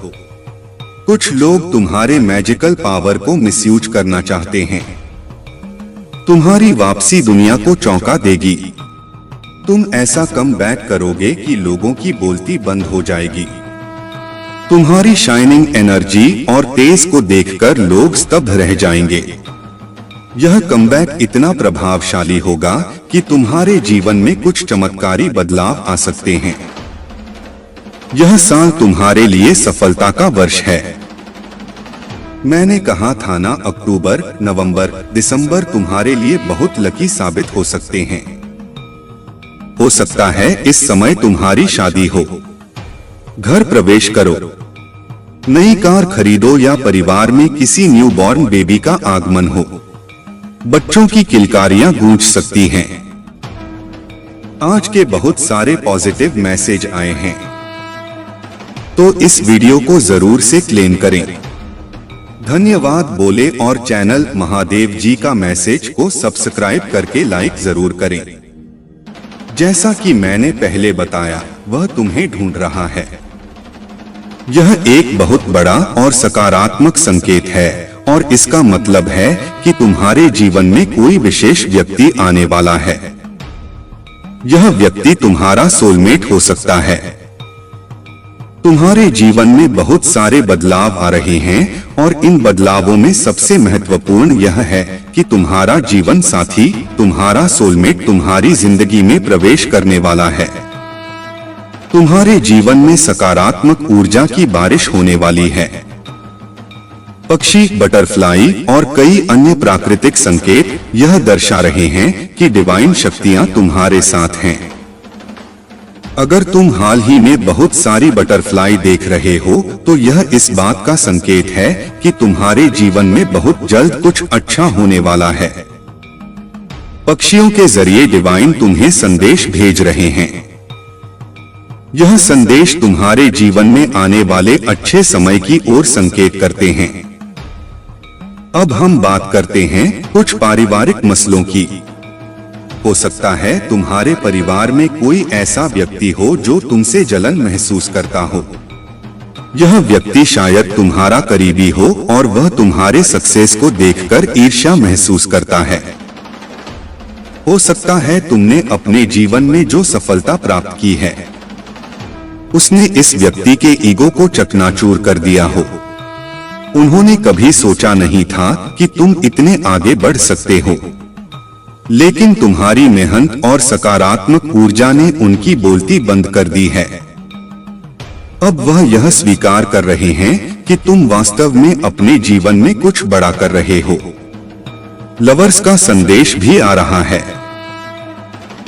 [SPEAKER 1] कुछ लोग तुम्हारे मैजिकल पावर को मिसयूज करना चाहते हैं। तुम्हारी वापसी दुनिया को चौंका देगी। तुम ऐसा कम बैक करोगे कि लोगों की बोलती बंद हो जाएगी। तुम्हारी शाइनिंग एनर्जी और तेज को देखकर लोग स्तब्ध रह जाएंगे। यह कमबैक इतना प्रभावशाली होगा कि तुम्हारे जीवन में कुछ चमत्कारी बदलाव आ सकते हैं। यह साल तुम्हारे लिए सफलता का वर्ष है। मैंने कहा था ना, अक्टूबर, नवंबर, दिसंबर तुम्हारे लिए बहुत लकी साबित हो सकते हैं। हो सकता है इस समय तुम्हारी शादी हो, घर प्रवेश करो, नई कार खरीदो या परिवार में किसी न्यूबॉर्न बेबी का आगमन हो। बच्चों की किलकारियां गूंज सकती हैं। आज के बहुत सारे पॉजिटिव मैसेज आए हैं, तो इस वीडियो को जरूर से क्लेम करें। धन्यवाद बोले और चैनल महादेव जी का मैसेज को सब्सक्राइब करके लाइक जरूर करें। जैसा कि मैंने पहले बताया, वह तुम्हें ढूंढ रहा है। यह एक बहुत बड़ा और सकारात्मक संकेत है और इसका मतलब है कि तुम्हारे जीवन में कोई विशेष व्यक्ति आने वाला है। यह व्यक्ति तुम्हारा सोलमेट हो सकता है। तुम्हारे जीवन में बहुत सारे बदलाव आ रहे हैं और इन बदलावों में सबसे महत्वपूर्ण यह है कि तुम्हारा जीवन साथी, तुम्हारा सोलमेट तुम्हारी जिंदगी में प्रवेश करने वाला है। तुम्हारे जीवन में सकारात्मक ऊर्जा की बारिश होने वाली है। पक्षी, बटरफ्लाई और कई अन्य प्राकृतिक संकेत यह दर्शा रहे हैं कि डिवाइन शक्तियां तुम्हारे साथ हैं। अगर तुम हाल ही में बहुत सारी बटरफ्लाई देख रहे हो तो यह इस बात का संकेत है कि तुम्हारे जीवन में बहुत जल्द कुछ अच्छा होने वाला है। पक्षियों के जरिए डिवाइन तुम्हें संदेश भेज रहे हैं। यह संदेश तुम्हारे जीवन में आने वाले अच्छे समय की ओर संकेत करते हैं। अब हम बात करते हैं कुछ पारिवारिक मसलों की। हो सकता है तुम्हारे परिवार में कोई ऐसा व्यक्ति हो जो तुमसे जलन महसूस करता हो। यह व्यक्ति शायद तुम्हारा करीबी हो और वह तुम्हारे सक्सेस को देखकर ईर्ष्या महसूस करता है। हो सकता है तुमने अपने जीवन में जो सफलता प्राप्त की है, उसने इस व्यक्ति के ईगो को चकनाचूर कर दिया हो। उन्होंने कभी सोचा नहीं था कि तुम इतने आगे बढ़ सकते हो, लेकिन तुम्हारी मेहनत और सकारात्मक ऊर्जा ने उनकी बोलती बंद कर दी है। अब वह यह स्वीकार कर रहे हैं कि तुम वास्तव में अपने जीवन में कुछ बड़ा कर रहे हो। लवर्स का संदेश भी आ रहा है।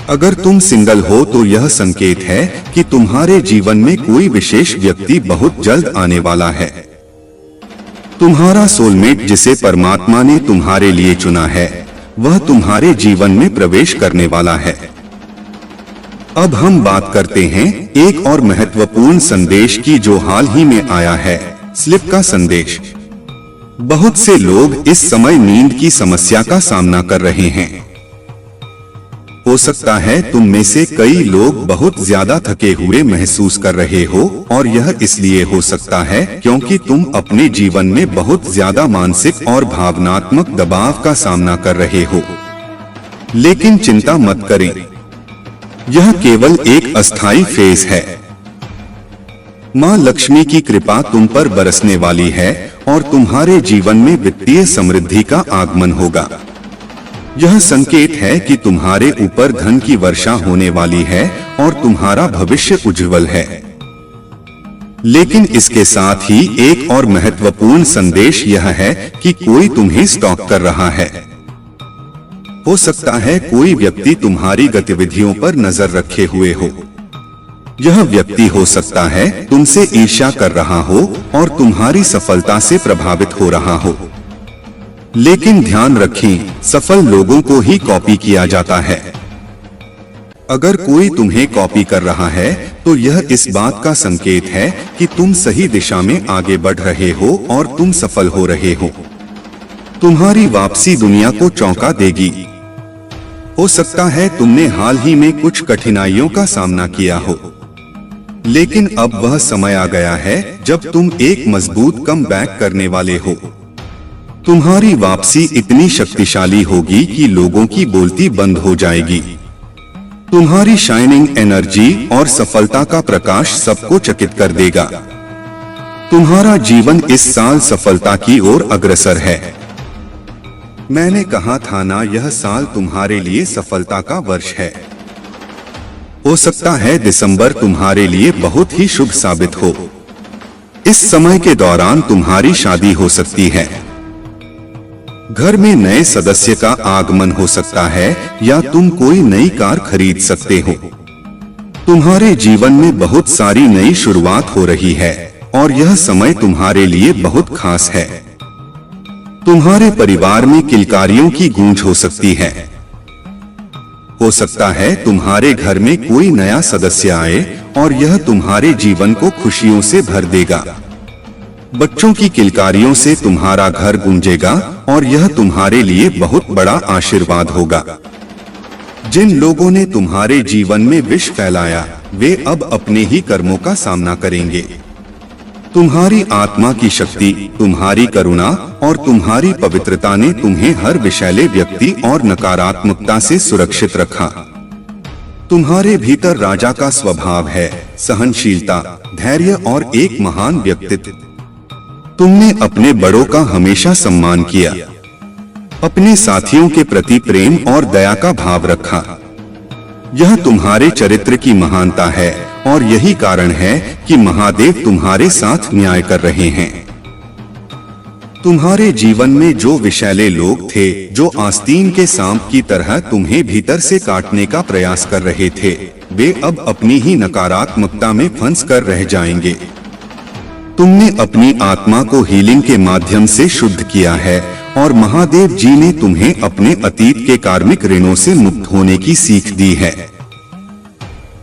[SPEAKER 1] अगर तुम सिंगल हो तो यह संकेत है कि तुम्हारे जीवन में कोई विशेष व्यक्ति बहुत जल्द आने वाला है। तुम्हारा सोलमेट जिसे परमात्मा ने तुम्हारे लिए चुना है, वह तुम्हारे जीवन में प्रवेश करने वाला है। अब हम बात करते हैं एक और महत्वपूर्ण संदेश की जो हाल ही में आया है, स्लीप का संदेश। बहुत से लोग इस समय नींद की समस्या का सामना कर रहे हैं। हो सकता है तुम में से कई लोग बहुत ज्यादा थके हुए महसूस कर रहे हो, और यह इसलिए हो सकता है क्योंकि तुम अपने जीवन में बहुत ज्यादा मानसिक और भावनात्मक दबाव का सामना कर रहे हो। लेकिन चिंता मत करें, यह केवल एक अस्थायी फेज है। माँ लक्ष्मी की कृपा तुम पर बरसने वाली है और तुम्हारे जीवन में वित्तीय समृद्धि का आगमन होगा। यह संकेत है कि तुम्हारे ऊपर धन की वर्षा होने वाली है और तुम्हारा भविष्य उज्जवल है। लेकिन इसके साथ ही एक और महत्वपूर्ण संदेश यह है कि कोई तुम्हें स्टॉक कर रहा है। हो सकता है कोई व्यक्ति तुम्हारी गतिविधियों पर नजर रखे हुए हो। यह व्यक्ति हो सकता है तुमसे ईर्ष्या कर रहा हो और तुम्हारी सफलता से प्रभावित हो रहा हो। लेकिन ध्यान रखें, सफल लोगों को ही कॉपी किया जाता है। अगर कोई तुम्हें कॉपी कर रहा है तो यह इस बात का संकेत है कि तुम सही दिशा में आगे बढ़ रहे हो और तुम सफल हो रहे हो। तुम्हारी वापसी दुनिया को चौंका देगी। हो सकता है तुमने हाल ही में कुछ कठिनाइयों का सामना किया हो, लेकिन अब वह समय आ गया है जब तुम एक मजबूत कमबैक करने वाले हो। तुम्हारी वापसी इतनी शक्तिशाली होगी कि लोगों की बोलती बंद हो जाएगी। तुम्हारी शाइनिंग एनर्जी और सफलता का प्रकाश सबको चकित कर देगा। तुम्हारा जीवन इस साल सफलता की ओर अग्रसर है। मैंने कहा था ना, यह साल तुम्हारे लिए सफलता का वर्ष है। हो सकता है दिसंबर तुम्हारे लिए बहुत ही शुभ साबित हो। इस समय के दौरान तुम्हारी शादी हो सकती है, घर में नए सदस्य का आगमन हो सकता है या तुम कोई नई कार खरीद सकते हो। तुम्हारे जीवन में बहुत सारी नई शुरुआत हो रही है और यह समय तुम्हारे लिए बहुत खास है। तुम्हारे परिवार में किलकारियों की गूंज हो सकती है। हो सकता है तुम्हारे घर में कोई नया सदस्य आए और यह तुम्हारे जीवन को खुशियों से भर देगा। बच्चों की किलकारियों से तुम्हारा घर गूंजेगा और यह तुम्हारे लिए बहुत बड़ा आशीर्वाद होगा। जिन लोगों ने तुम्हारे जीवन में विष फैलाया, वे अब अपने ही कर्मों का सामना करेंगे। तुम्हारी आत्मा की शक्ति, तुम्हारी करुणा और तुम्हारी पवित्रता ने तुम्हें हर विषैले व्यक्ति और नकारात्मकता से सुरक्षित रखा। तुम्हारे भीतर राजा का स्वभाव है, सहनशीलता, धैर्य और एक महान व्यक्तित्व। तुमने अपने बड़ों का हमेशा सम्मान किया, अपने साथियों के प्रति प्रेम और दया का भाव रखा। यह तुम्हारे चरित्र की महानता है और यही कारण है कि महादेव तुम्हारे साथ न्याय कर रहे हैं। तुम्हारे जीवन में जो विषैले लोग थे, जो आस्तीन के सांप की तरह तुम्हें भीतर से काटने का प्रयास कर रहे थे, वे अब अपनी ही नकारात्मकता में फंस कर रह जाएंगे। तुमने अपनी आत्मा को हीलिंग के माध्यम से शुद्ध किया है और महादेव जी ने तुम्हें अपने अतीत के कार्मिक ऋणों से मुक्त होने की सीख दी है।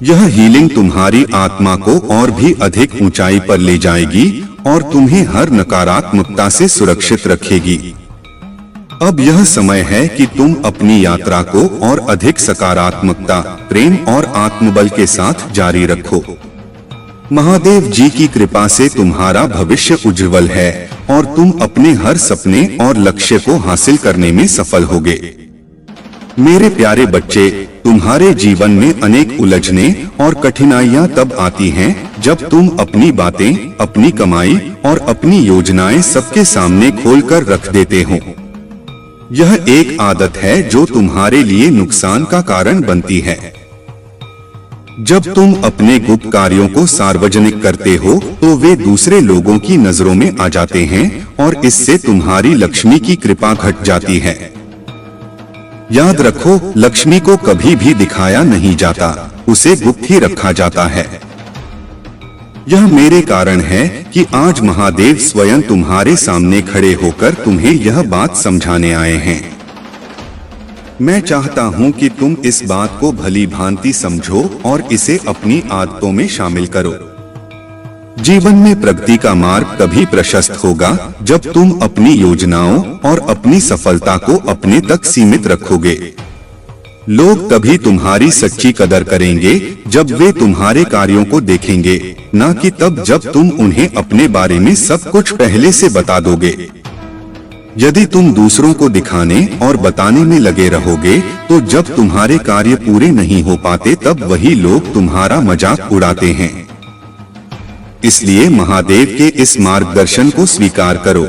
[SPEAKER 1] यह हीलिंग तुम्हारी आत्मा को और भी अधिक ऊंचाई पर ले जाएगी और तुम्हें हर नकारात्मकता से सुरक्षित रखेगी। अब यह समय है कि तुम अपनी यात्रा को और अधिक सकारात्मकता, प्रेम और आत्मबल के साथ जारी रखो। महादेव जी की कृपा से तुम्हारा भविष्य उज्जवल है और तुम अपने हर सपने और लक्ष्य को हासिल करने में सफल होगे। मेरे प्यारे बच्चे, तुम्हारे जीवन में अनेक उलझने और कठिनाइयां तब आती हैं जब तुम अपनी बातें, अपनी कमाई और अपनी योजनाएं सबके सामने खोलकर रख देते हो। यह एक आदत है जो तुम्हारे लिए नुकसान का कारण बनती है। जब तुम अपने गुप्त कार्यों को सार्वजनिक करते हो तो वे दूसरे लोगों की नजरों में आ जाते हैं और इससे तुम्हारी लक्ष्मी की कृपा घट जाती है। याद रखो, लक्ष्मी को कभी भी दिखाया नहीं जाता, उसे गुप्त ही रखा जाता है। यह मेरे कारण है कि आज महादेव स्वयं तुम्हारे सामने खड़े होकर तुम्हें यह बात समझाने आए हैं। मैं चाहता हूं कि तुम इस बात को भली भांति समझो और इसे अपनी आदतों में शामिल करो। जीवन में प्रगति का मार्ग तभी प्रशस्त होगा जब तुम अपनी योजनाओं और अपनी सफलता को अपने तक सीमित रखोगे। लोग तभी तुम्हारी सच्ची कदर करेंगे जब वे तुम्हारे कार्यों को देखेंगे, न कि तब जब तुम उन्हें अपने बारे में सब कुछ पहले से बता दोगे। यदि तुम दूसरों को दिखाने और बताने में लगे रहोगे तो जब तुम्हारे कार्य पूरे नहीं हो पाते तब वही लोग तुम्हारा मजाक उड़ाते हैं। इसलिए महादेव के इस मार्गदर्शन को स्वीकार करो।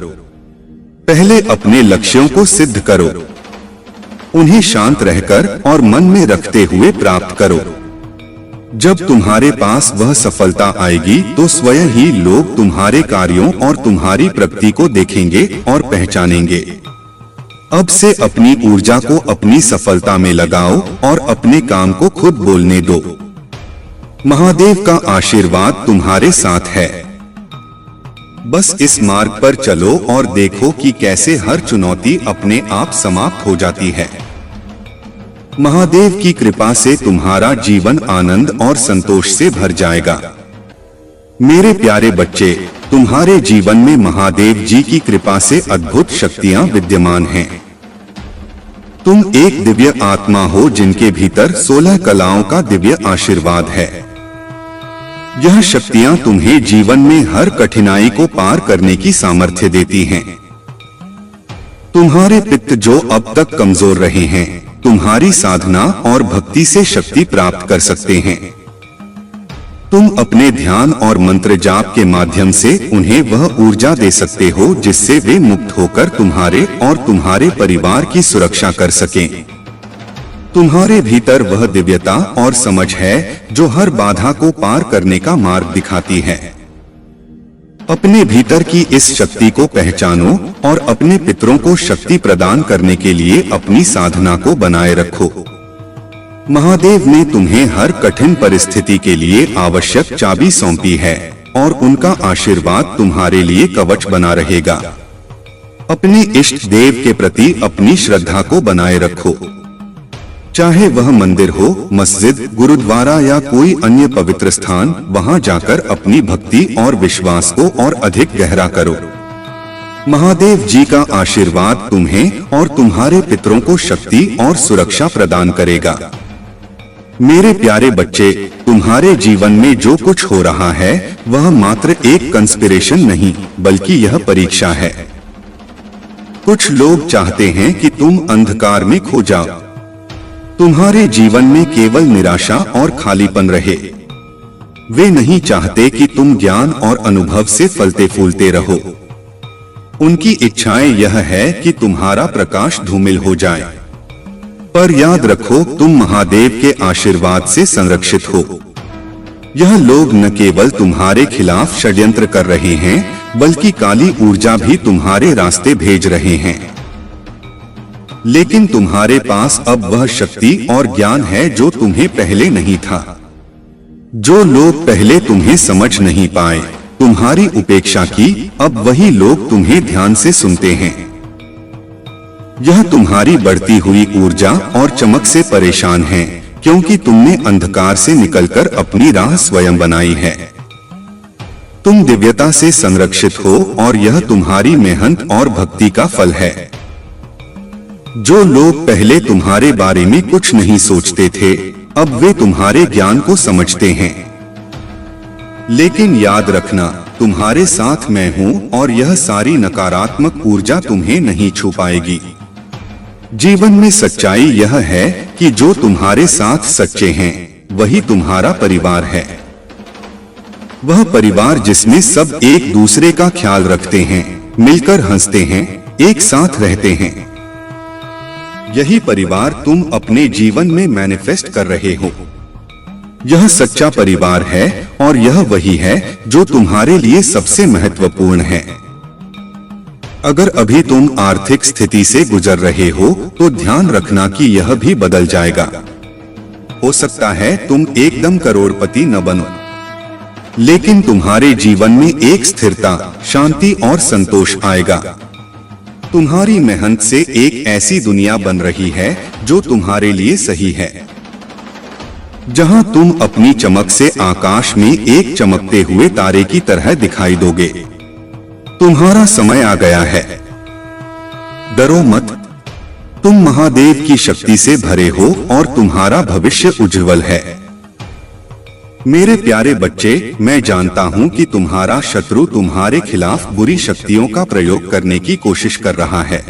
[SPEAKER 1] पहले अपने लक्ष्यों को सिद्ध करो, उन्हें शांत रहकर और मन में रखते हुए प्राप्त करो। जब तुम्हारे पास वह सफलता आएगी तो स्वयं ही लोग तुम्हारे कार्यों और तुम्हारी प्रगति को देखेंगे और पहचानेंगे। अब से अपनी ऊर्जा को अपनी सफलता में लगाओ और अपने काम को खुद बोलने दो। महादेव का आशीर्वाद तुम्हारे साथ है। बस इस मार्ग पर चलो और देखो कि कैसे हर चुनौती अपने आप समाप्त हो जाती है। महादेव की कृपा से तुम्हारा जीवन आनंद और संतोष से भर जाएगा। मेरे प्यारे बच्चे, तुम्हारे जीवन में महादेव जी की कृपा से अद्भुत शक्तियां विद्यमान हैं। तुम एक दिव्य आत्मा हो जिनके भीतर 16 कलाओं का दिव्य आशीर्वाद है। यह शक्तियां तुम्हें जीवन में हर कठिनाई को पार करने की सामर्थ्य देती हैं। तुम्हारे पितृ जो अब तक कमजोर रहे हैं, तुम्हारी साधना और भक्ति से शक्ति प्राप्त कर सकते हैं। तुम अपने ध्यान और मंत्र जाप के माध्यम से उन्हें वह ऊर्जा दे सकते हो जिससे वे मुक्त होकर तुम्हारे और तुम्हारे परिवार की सुरक्षा कर सकें। तुम्हारे भीतर वह दिव्यता और समझ है जो हर बाधा को पार करने का मार्ग दिखाती है। अपने भीतर की इस शक्ति को पहचानो और अपने पितरों को शक्ति प्रदान करने के लिए अपनी साधना को बनाए रखो। महादेव ने तुम्हें हर कठिन परिस्थिति के लिए आवश्यक चाबी सौंपी है और उनका आशीर्वाद तुम्हारे लिए कवच बना रहेगा। अपने इष्ट देव के प्रति अपनी श्रद्धा को बनाए रखो। चाहे वह मंदिर हो, मस्जिद, गुरुद्वारा या कोई अन्य पवित्र स्थान, वहां जाकर अपनी भक्ति और विश्वास को और अधिक गहरा करो। महादेव जी का आशीर्वाद तुम्हें और तुम्हारे पितरों को शक्ति और सुरक्षा प्रदान करेगा। मेरे प्यारे बच्चे, तुम्हारे जीवन में जो कुछ हो रहा है वह मात्र एक कंस्पिरेशन नहीं बल्कि यह परीक्षा है। कुछ लोग चाहते हैं कि तुम अंधकार में खो जाओ, तुम्हारे जीवन में केवल निराशा और खालीपन रहे। वे नहीं चाहते कि तुम ज्ञान और अनुभव से फलते फूलते रहो। उनकी इच्छाएं यह है कि तुम्हारा प्रकाश धूमिल हो जाए। पर याद रखो, तुम महादेव के आशीर्वाद से संरक्षित हो। यह लोग न केवल तुम्हारे खिलाफ षड्यंत्र कर रहे हैं बल्कि काली ऊर्जा भी तुम्हारे रास्ते भेज रहे हैं। लेकिन तुम्हारे पास अब वह शक्ति और ज्ञान है जो तुम्हें पहले नहीं था। जो लोग पहले तुम्हें समझ नहीं पाए, तुम्हारी उपेक्षा की, अब वही लोग तुम्हें ध्यान से सुनते हैं। यह तुम्हारी बढ़ती हुई ऊर्जा और चमक से परेशान है क्योंकि तुमने अंधकार से निकलकर अपनी राह स्वयं बनाई है। तुम दिव्यता से संरक्षित हो और यह तुम्हारी मेहनत और भक्ति का फल है। जो लोग पहले तुम्हारे बारे में कुछ नहीं सोचते थे, अब वे तुम्हारे ज्ञान को समझते हैं। लेकिन याद रखना, तुम्हारे साथ मैं हूँ और यह सारी नकारात्मक ऊर्जा तुम्हें नहीं छू पाएगी। जीवन में सच्चाई यह है कि जो तुम्हारे साथ सच्चे हैं वही तुम्हारा परिवार है। वह परिवार जिसमें सब एक दूसरे का ख्याल रखते हैं, मिलकर हंसते हैं, एक साथ रहते हैं। यही परिवार तुम अपने जीवन में मैनिफेस्ट कर रहे हो। यह सच्चा परिवार है और यह वही है जो तुम्हारे लिए सबसे महत्वपूर्ण है। अगर अभी तुम आर्थिक स्थिति से गुजर रहे हो तो ध्यान रखना कि यह भी बदल जाएगा। हो सकता है तुम एकदम करोड़पति न बनो, लेकिन तुम्हारे जीवन में एक स्थिरता, शांति और संतोष आएगा। तुम्हारी मेहनत से एक ऐसी दुनिया बन रही है जो तुम्हारे लिए सही है। जहां तुम अपनी चमक से आकाश में एक चमकते हुए तारे की तरह दिखाई दोगे। तुम्हारा समय आ गया है। डरो मत, तुम महादेव की शक्ति से भरे हो और तुम्हारा भविष्य उज्जवल है। मेरे प्यारे बच्चे, मैं जानता हूं कि तुम्हारा शत्रु तुम्हारे खिलाफ बुरी शक्तियों का प्रयोग करने की कोशिश कर रहा है।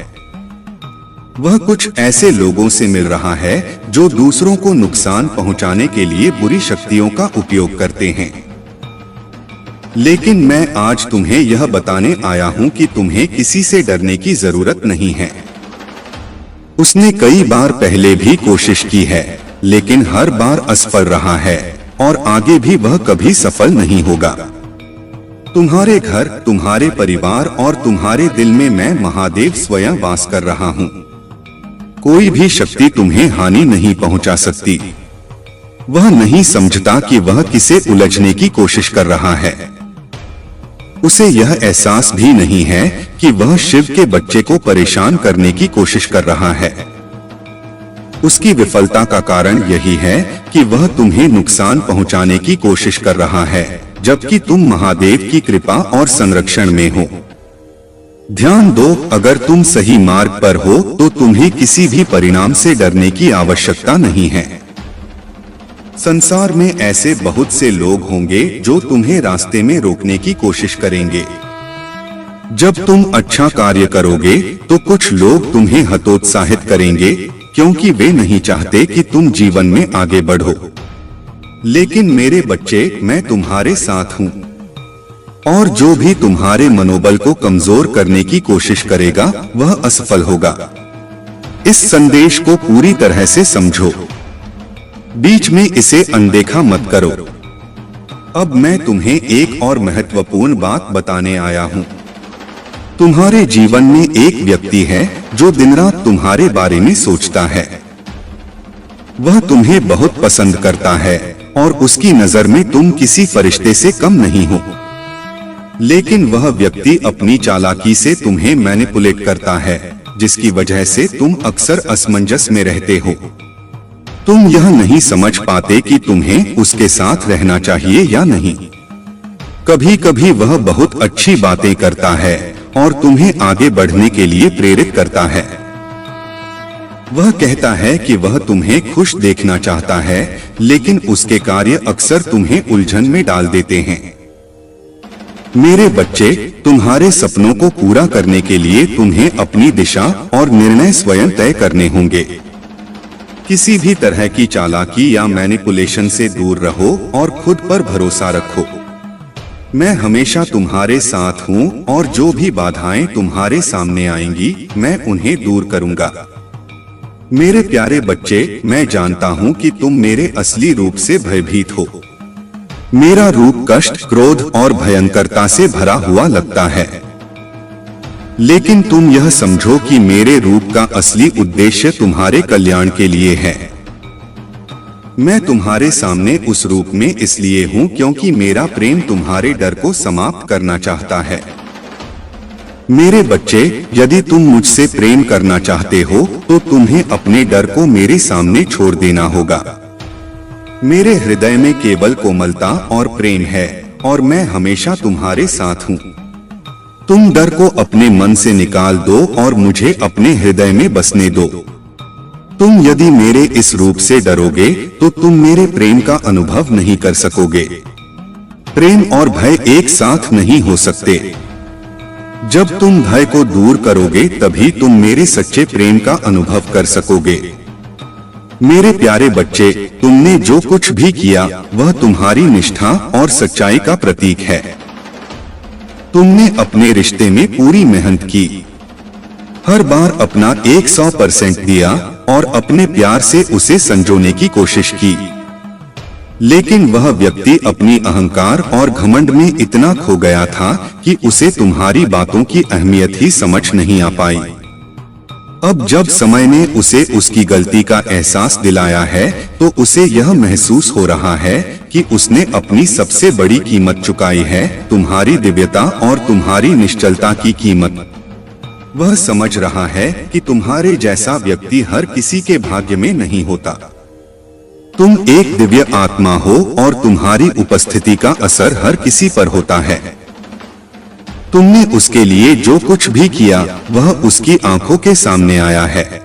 [SPEAKER 1] वह कुछ ऐसे लोगों से मिल रहा है जो दूसरों को नुकसान पहुंचाने के लिए बुरी शक्तियों का उपयोग करते हैं। लेकिन मैं आज तुम्हें यह बताने आया हूं कि तुम्हें किसी से डरने की जरूरत नहीं है। उसने कई बार पहले भी कोशिश की है, लेकिन हर बार असफल रहा है और आगे भी वह कभी सफल नहीं होगा। तुम्हारे घर, तुम्हारे परिवार और तुम्हारे दिल में मैं महादेव स्वयं वास कर रहा हूं। कोई भी शक्ति तुम्हें हानि नहीं पहुंचा सकती। वह नहीं समझता कि वह किसे उलझने की कोशिश कर रहा है। उसे यह एहसास भी नहीं है कि वह शिव के बच्चे को परेशान करने की कोशिश कर रहा है। उसकी विफलता का कारण यही है कि वह तुम्हें नुकसान पहुंचाने की कोशिश कर रहा है, जबकि तुम महादेव की कृपा और संरक्षण में हो। ध्यान दो, अगर तुम सही मार्ग पर हो तो तुम्हें किसी भी परिणाम से डरने की आवश्यकता नहीं है। संसार में ऐसे बहुत से लोग होंगे जो तुम्हें रास्ते में रोकने की कोशिश करेंगे। जब तुम अच्छा कार्य करोगे तो कुछ लोग तुम्हें हतोत्साहित करेंगे, क्योंकि वे नहीं चाहते कि तुम जीवन में आगे बढ़ो। लेकिन मेरे बच्चे, मैं तुम्हारे साथ हूँ, और जो भी तुम्हारे मनोबल को कमजोर करने की कोशिश करेगा वह असफल होगा। इस संदेश को पूरी तरह से समझो, बीच में इसे अनदेखा मत करो। अब मैं तुम्हें एक और महत्वपूर्ण बात बताने आया हूँ। तुम्हारे जीवन में एक व्यक्ति है जो दिन रात तुम्हारे बारे में सोचता है। वह तुम्हें बहुत पसंद करता है और उसकी नजर में तुम किसी फरिश्ते से कम नहीं हो। लेकिन वह व्यक्ति अपनी चालाकी से तुम्हें मैनिपुलेट करता है, जिसकी वजह से तुम अक्सर असमंजस में रहते हो। तुम यह नहीं समझ पाते कि तुम्हें उसके साथ रहना चाहिए या नहीं। कभी कभी वह बहुत अच्छी बातें करता है और तुम्हें आगे बढ़ने के लिए प्रेरित करता है। वह कहता है कि वह तुम्हें खुश देखना चाहता है, लेकिन उसके कार्य अक्सर तुम्हें उलझन में डाल देते हैं। मेरे बच्चे, तुम्हारे सपनों को पूरा करने के लिए तुम्हें अपनी दिशा और निर्णय स्वयं तय करने होंगे। किसी भी तरह की चालाकी या मैनिपुलेशन से दूर रहो और खुद पर भरोसा रखो। मैं हमेशा तुम्हारे साथ हूँ और जो भी बाधाएं तुम्हारे सामने आएंगी मैं उन्हें दूर करूंगा। मेरे प्यारे बच्चे, मैं जानता हूँ कि तुम मेरे असली रूप से भयभीत हो। मेरा रूप कष्ट, क्रोध और भयंकरता से भरा हुआ लगता है, लेकिन तुम यह समझो कि मेरे रूप का असली उद्देश्य तुम्हारे कल्याण के लिए है। मैं तुम्हारे सामने उस रूप में इसलिए हूँ क्योंकि मेरा प्रेम तुम्हारे डर को समाप्त करना चाहता है। मेरे बच्चे, यदि तुम मुझसे प्रेम करना चाहते हो तो तुम्हें अपने डर को मेरे सामने छोड़ देना होगा। मेरे हृदय में केवल कोमलता और प्रेम है और मैं हमेशा तुम्हारे साथ हूँ। तुम डर को अपने मन से निकाल दो और मुझे अपने हृदय में बसने दो। तुम यदि मेरे इस रूप से डरोगे तो तुम मेरे प्रेम का अनुभव नहीं कर सकोगे। प्रेम और भय एक साथ नहीं हो सकते। जब तुम भय को दूर करोगे तभी तुम मेरे सच्चे प्रेम का अनुभव कर सकोगे। मेरे प्यारे बच्चे, तुमने जो कुछ भी किया वह तुम्हारी निष्ठा और सच्चाई का प्रतीक है। तुमने अपने रिश्ते में पूरी मेहनत की, हर बार अपना 100% दिया और अपने प्यार से उसे संजोने की कोशिश की। लेकिन वह व्यक्ति अपनी अहंकार और घमंड में इतना खो गया था कि उसे तुम्हारी बातों की अहमियत ही समझ नहीं आ पाई। अब जब समय ने उसे उसकी गलती का एहसास दिलाया है तो उसे यह महसूस हो रहा है कि उसने अपनी सबसे बड़ी कीमत चुकाई है, तुम्हारी दिव्यता और तुम्हारी निश्चलता की कीमत। वह समझ रहा है कि तुम्हारे जैसा व्यक्ति हर किसी के भाग्य में नहीं होता। तुम एक दिव्य आत्मा हो और तुम्हारी उपस्थिति का असर हर किसी पर होता है। तुमने उसके लिए जो कुछ भी किया वह उसकी आंखों के सामने आया है,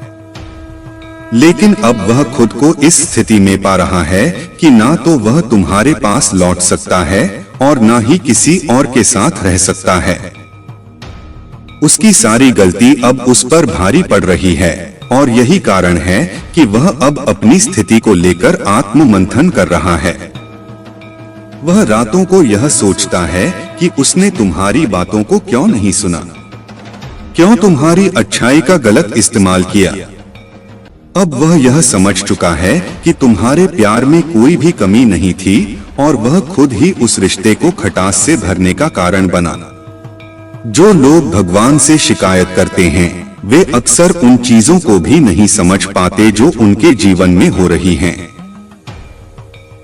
[SPEAKER 1] लेकिन अब वह खुद को इस स्थिति में पा रहा है कि ना तो वह तुम्हारे पास लौट सकता है और ना ही किसी और के साथ रह सकता है। उसकी सारी गलती अब उस पर भारी पड़ रही है और यही कारण है कि वह अब अपनी स्थिति को लेकर आत्ममंथन कर रहा है। वह रातों को यह सोचता है कि उसने तुम्हारी बातों को क्यों नहीं सुना, क्यों तुम्हारी अच्छाई का गलत इस्तेमाल किया। अब वह यह समझ चुका है कि तुम्हारे प्यार में कोई भी कमी नहीं थी और वह खुद ही उस रिश्ते को खटास से भरने का कारण बना। जो लोग भगवान से शिकायत करते हैं वे अक्सर उन चीजों को भी नहीं समझ पाते जो उनके जीवन में हो रही हैं।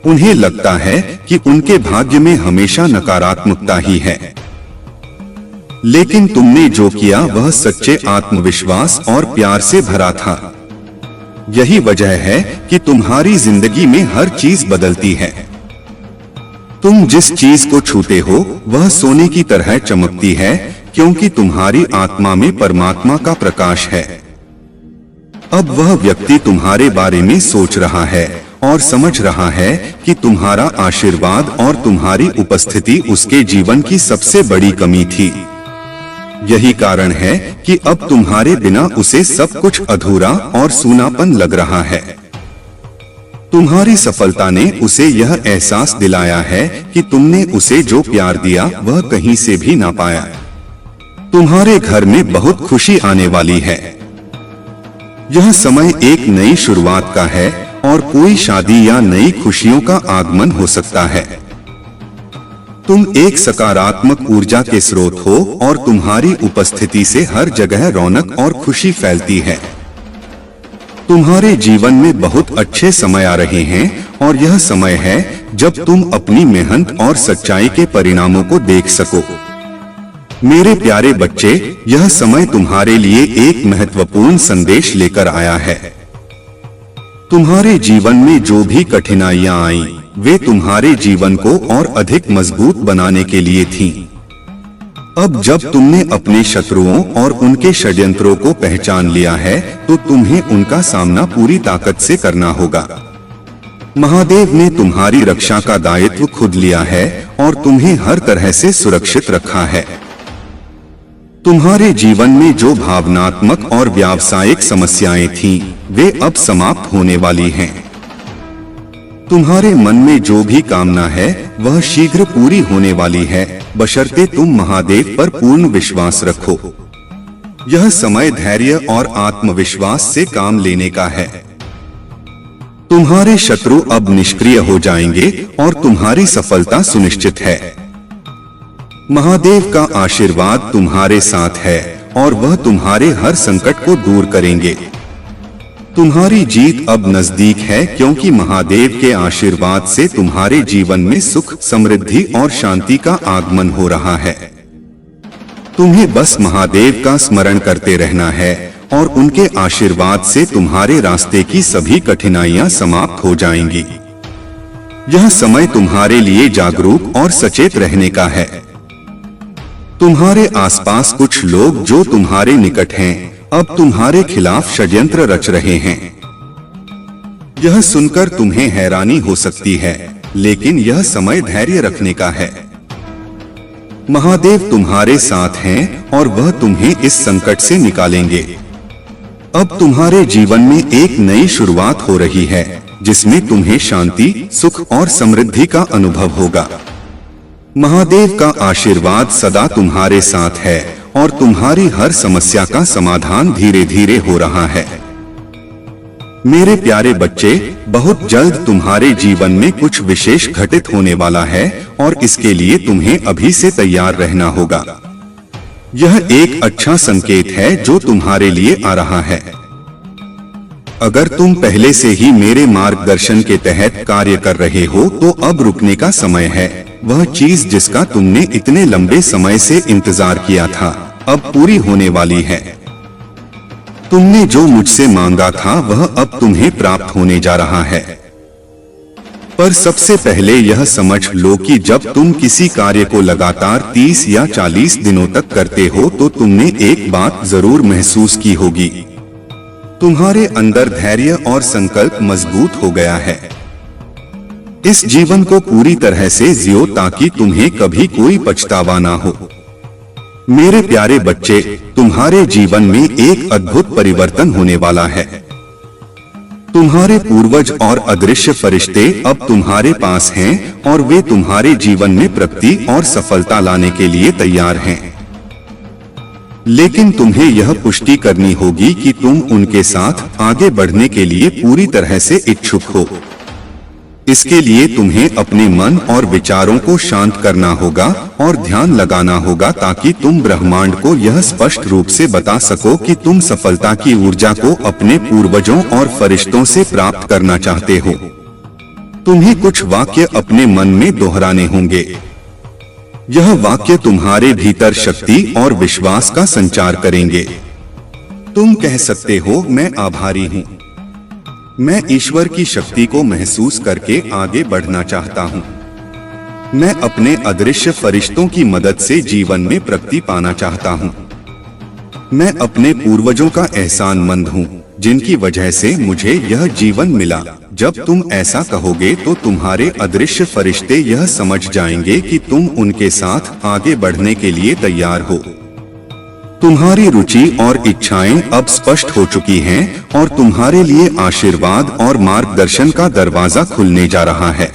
[SPEAKER 1] उन्हें लगता है कि उनके भाग्य में हमेशा नकारात्मकता ही है, लेकिन तुमने जो किया वह सच्चे आत्मविश्वास और प्यार से भरा था। यही वजह है कि तुम्हारी जिंदगी में हर चीज बदलती है। तुम जिस चीज को छूते हो वह सोने की तरह चमकती है, क्योंकि तुम्हारी आत्मा में परमात्मा का प्रकाश है। अब वह व्यक्ति तुम्हारे बारे में सोच रहा है और समझ रहा है कि तुम्हारा आशीर्वाद और तुम्हारी उपस्थिति उसके जीवन की सबसे बड़ी कमी थी। यही कारण है कि अब तुम्हारे बिना उसे सब कुछ अधूरा और सूनापन लग रहा है। तुम्हारी सफलता ने उसे यह एहसास दिलाया है कि तुमने उसे जो प्यार दिया वह कहीं से भी ना पाया। तुम्हारे घर में बहुत खुशी आने वाली है। यह समय एक नई शुरुआत का है और कोई शादी या नई खुशियों का आगमन हो सकता है। तुम एक सकारात्मक ऊर्जा के स्रोत हो और तुम्हारी उपस्थिति से हर जगह रौनक और खुशी फैलती है। तुम्हारे जीवन में बहुत अच्छे समय आ रहे हैं और यह समय है जब तुम अपनी मेहनत और सच्चाई के परिणामों को देख सको। मेरे प्यारे बच्चे, यह समय तुम्हारे लिए एक महत्वपूर्ण संदेश लेकर आया है। तुम्हारे जीवन में जो भी कठिनाइयां आईं, वे तुम्हारे जीवन को और अधिक मजबूत बनाने के लिए थीं। अब जब तुमने अपने शत्रुओं और उनके षड्यंत्रों को पहचान लिया है, तो तुम्हें उनका सामना पूरी ताकत से करना होगा। महादेव ने तुम्हारी रक्षा का दायित्व खुद लिया है और तुम्हें हर तरह से सुरक्षित रखा है। तुम्हारे जीवन में जो भावनात्मक और व्यावसायिक समस्याएं थीं, वे अब समाप्त होने वाली हैं। तुम्हारे मन में जो भी कामना है वह शीघ्र पूरी होने वाली है, बशर्ते तुम महादेव पर पूर्ण विश्वास रखो। यह समय धैर्य और आत्मविश्वास से काम लेने का है। तुम्हारे शत्रु अब निष्क्रिय हो जाएंगे और तुम्हारी सफलता सुनिश्चित है। महादेव का आशीर्वाद तुम्हारे साथ है और वह तुम्हारे हर संकट को दूर करेंगे। तुम्हारी जीत अब नजदीक है, क्योंकि महादेव के आशीर्वाद से तुम्हारे जीवन में सुख, समृद्धि और शांति का आगमन हो रहा है। तुम्हें बस महादेव का स्मरण करते रहना है और उनके आशीर्वाद से तुम्हारे रास्ते की सभी कठिनाइयां समाप्त हो जाएंगी। यह समय तुम्हारे लिए जागरूक और सचेत रहने का है। तुम्हारे आसपास कुछ लोग जो तुम्हारे निकट हैं, अब तुम्हारे खिलाफ षड्यंत्र रच रहे हैं। यह सुनकर तुम्हें हैरानी हो सकती है, लेकिन यह समय धैर्य रखने का है। महादेव तुम्हारे साथ हैं और वह तुम्हें इस संकट से निकालेंगे। अब तुम्हारे जीवन में एक नई शुरुआत हो रही है, जिसमें तुम्हें शांति, सुख और समृद्धि का अनुभव होगा। महादेव का आशीर्वाद सदा तुम्हारे साथ है और तुम्हारी हर समस्या का समाधान धीरे धीरे हो रहा है। मेरे प्यारे बच्चे, बहुत जल्द तुम्हारे जीवन में कुछ विशेष घटित होने वाला है और इसके लिए तुम्हें अभी से तैयार रहना होगा। यह एक अच्छा संकेत है जो तुम्हारे लिए आ रहा है। अगर तुम पहले से ही मेरे मार्गदर्शन के तहत कार्य कर रहे हो, तो अब रुकने का समय है। वह चीज जिसका तुमने इतने लंबे समय से इंतजार किया था, अब पूरी होने वाली है। तुमने जो मुझसे मांगा था वह अब तुम्हें प्राप्त होने जा रहा है। पर सबसे पहले यह समझ लो कि जब तुम किसी कार्य को लगातार 30 या 40 दिनों तक करते हो तो तुमने एक बात जरूर महसूस की होगी, तुम्हारे अंदर धैर्य और संकल्प मजबूत हो गया है। इस जीवन को पूरी तरह से जियो ताकि तुम्हें कभी कोई पछतावा ना हो। मेरे प्यारे बच्चे, तुम्हारे जीवन में एक अद्भुत परिवर्तन होने वाला है। तुम्हारे पूर्वज और अदृश्य फरिश्ते अब तुम्हारे पास हैं और वे तुम्हारे जीवन में प्रगति और सफलता लाने के लिए तैयार हैं। लेकिन तुम्हें यह पुष्टि करनी होगी कि तुम उनके साथ आगे बढ़ने के लिए पूरी तरह से इच्छुक हो। इसके लिए तुम्हें अपने मन और विचारों को शांत करना होगा और ध्यान लगाना होगा ताकि तुम ब्रह्मांड को यह स्पष्ट रूप से बता सको कि तुम सफलता की ऊर्जा को अपने पूर्वजों और फरिश्तों से प्राप्त करना चाहते हो। तुम्हें कुछ वाक्य अपने मन में दोहराने होंगे। यह वाक्य तुम्हारे भीतर शक्ति और विश्वास का संचार करेंगे। तुम कह सकते हो, मैं आभारी हूँ। मैं ईश्वर की शक्ति को महसूस करके आगे बढ़ना चाहता हूँ। मैं अपने अदृश्य फरिश्तों की मदद से जीवन में प्रगति पाना चाहता हूँ। मैं अपने पूर्वजों का एहसानमंद हूँ जिनकी वजह से मुझे यह जीवन मिला। जब तुम ऐसा कहोगे तो तुम्हारे अदृश्य फरिश्ते यह समझ जाएंगे कि तुम उनके साथ आगे बढ़ने के लिए तैयार हो। तुम्हारी रुचि और इच्छाएं अब स्पष्ट हो चुकी हैं और तुम्हारे लिए आशीर्वाद और मार्गदर्शन का दरवाजा खुलने जा रहा है।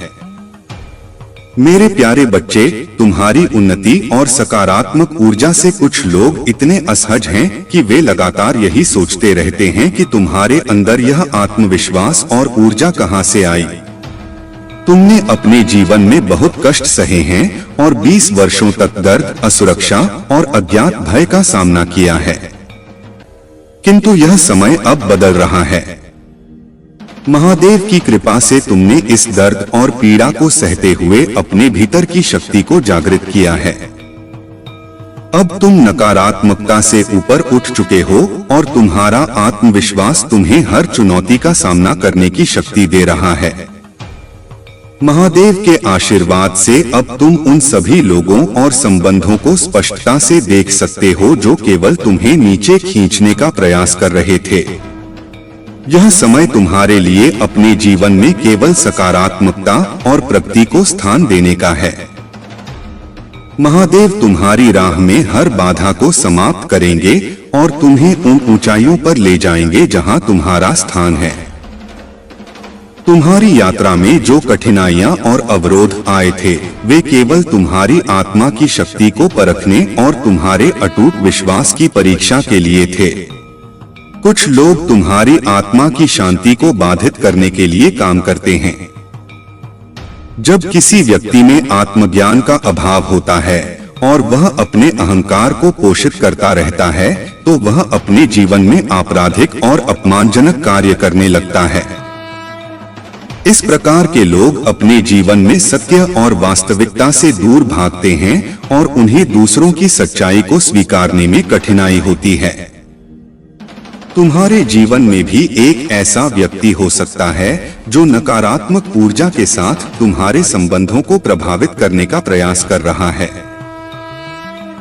[SPEAKER 1] मेरे प्यारे बच्चे, तुम्हारी उन्नति और सकारात्मक ऊर्जा से कुछ लोग इतने असहज हैं कि वे लगातार यही सोचते रहते हैं कि तुम्हारे अंदर यह आत्मविश्वास और ऊर्जा कहां से आई। तुमने अपने जीवन में बहुत कष्ट सहे हैं और 20 वर्षों तक दर्द, असुरक्षा और अज्ञात भय का सामना किया है। किंतु यह समय अब बदल रहा है। महादेव की कृपा से तुमने इस दर्द और पीड़ा को सहते हुए अपने भीतर की शक्ति को जागृत किया है। अब तुम नकारात्मकता से ऊपर उठ चुके हो और तुम्हारा आत्मविश्वास तुम्हें हर चुनौती का सामना करने की शक्ति दे रहा है। महादेव के आशीर्वाद से अब तुम उन सभी लोगों और संबंधों को स्पष्टता से देख सकते हो जो केवल तुम्हें नीचे खींचने का प्रयास कर रहे थे। यह समय तुम्हारे लिए अपने जीवन में केवल सकारात्मकता और प्रगति को स्थान देने का है। महादेव तुम्हारी राह में हर बाधा को समाप्त करेंगे और तुम्हें उन ऊंचाइयों पर ले जाएंगे जहां तुम्हारा स्थान है। तुम्हारी यात्रा में जो कठिनाइयां और अवरोध आए थे वे केवल तुम्हारी आत्मा की शक्ति को परखने और तुम्हारे अटूट विश्वास की परीक्षा के लिए थे। कुछ लोग तुम्हारी आत्मा की शांति को बाधित करने के लिए काम करते हैं। जब किसी व्यक्ति में आत्मज्ञान का अभाव होता है और वह अपने अहंकार को पोषित करता रहता है तो वह अपने जीवन में आपराधिक और अपमानजनक कार्य करने लगता है। इस प्रकार के लोग अपने जीवन में सत्य और वास्तविकता से दूर भागते हैं और उन्हें दूसरों की सच्चाई को स्वीकारने में कठिनाई होती है। तुम्हारे जीवन में भी एक ऐसा व्यक्ति हो सकता है जो नकारात्मक ऊर्जा के साथ तुम्हारे संबंधों को प्रभावित करने का प्रयास कर रहा है।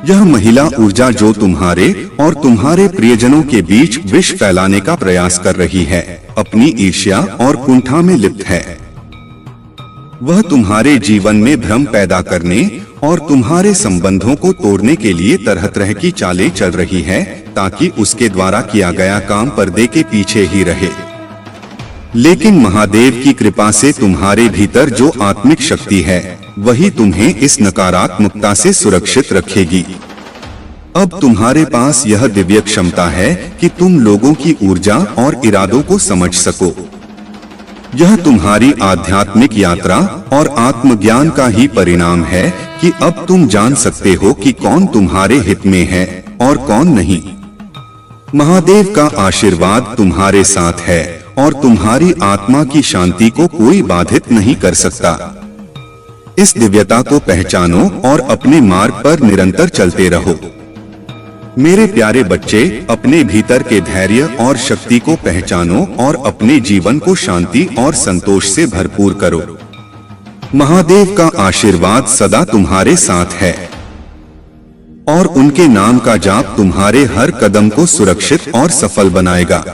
[SPEAKER 1] यह महिला ऊर्जा जो तुम्हारे और तुम्हारे प्रियजनों के बीच विष फैलाने का प्रयास कर रही है, अपनी ईर्ष्या और कुंठा में लिप्त है। वह तुम्हारे जीवन में भ्रम पैदा करने और तुम्हारे संबंधों को तोड़ने के लिए तरह तरह की चालें चल रही है ताकि उसके द्वारा किया गया काम पर्दे के पीछे ही रहे। लेकिन महादेव की कृपा से तुम्हारे भीतर जो आत्मिक शक्ति है वही तुम्हें इस नकारात्मकता से सुरक्षित रखेगी। अब तुम्हारे पास यह दिव्य क्षमता है कि तुम लोगों की ऊर्जा और इरादों को समझ सको। यह तुम्हारी आध्यात्मिक यात्रा और आत्मज्ञान का ही परिणाम है कि अब तुम जान सकते हो कि कौन तुम्हारे हित में है और कौन नहीं। महादेव का आशीर्वाद तुम्हारे साथ है और तुम्हारी आत्मा की शांति को कोई बाधित नहीं कर सकता। इस दिव्यता को पहचानो और अपने मार्ग पर निरंतर चलते रहो। मेरे प्यारे बच्चे, अपने भीतर के धैर्य और शक्ति को पहचानो और अपने जीवन को शांति और संतोष से भरपूर करो। महादेव का आशीर्वाद सदा तुम्हारे साथ है और उनके नाम का जाप तुम्हारे हर कदम को सुरक्षित और सफल बनाएगा।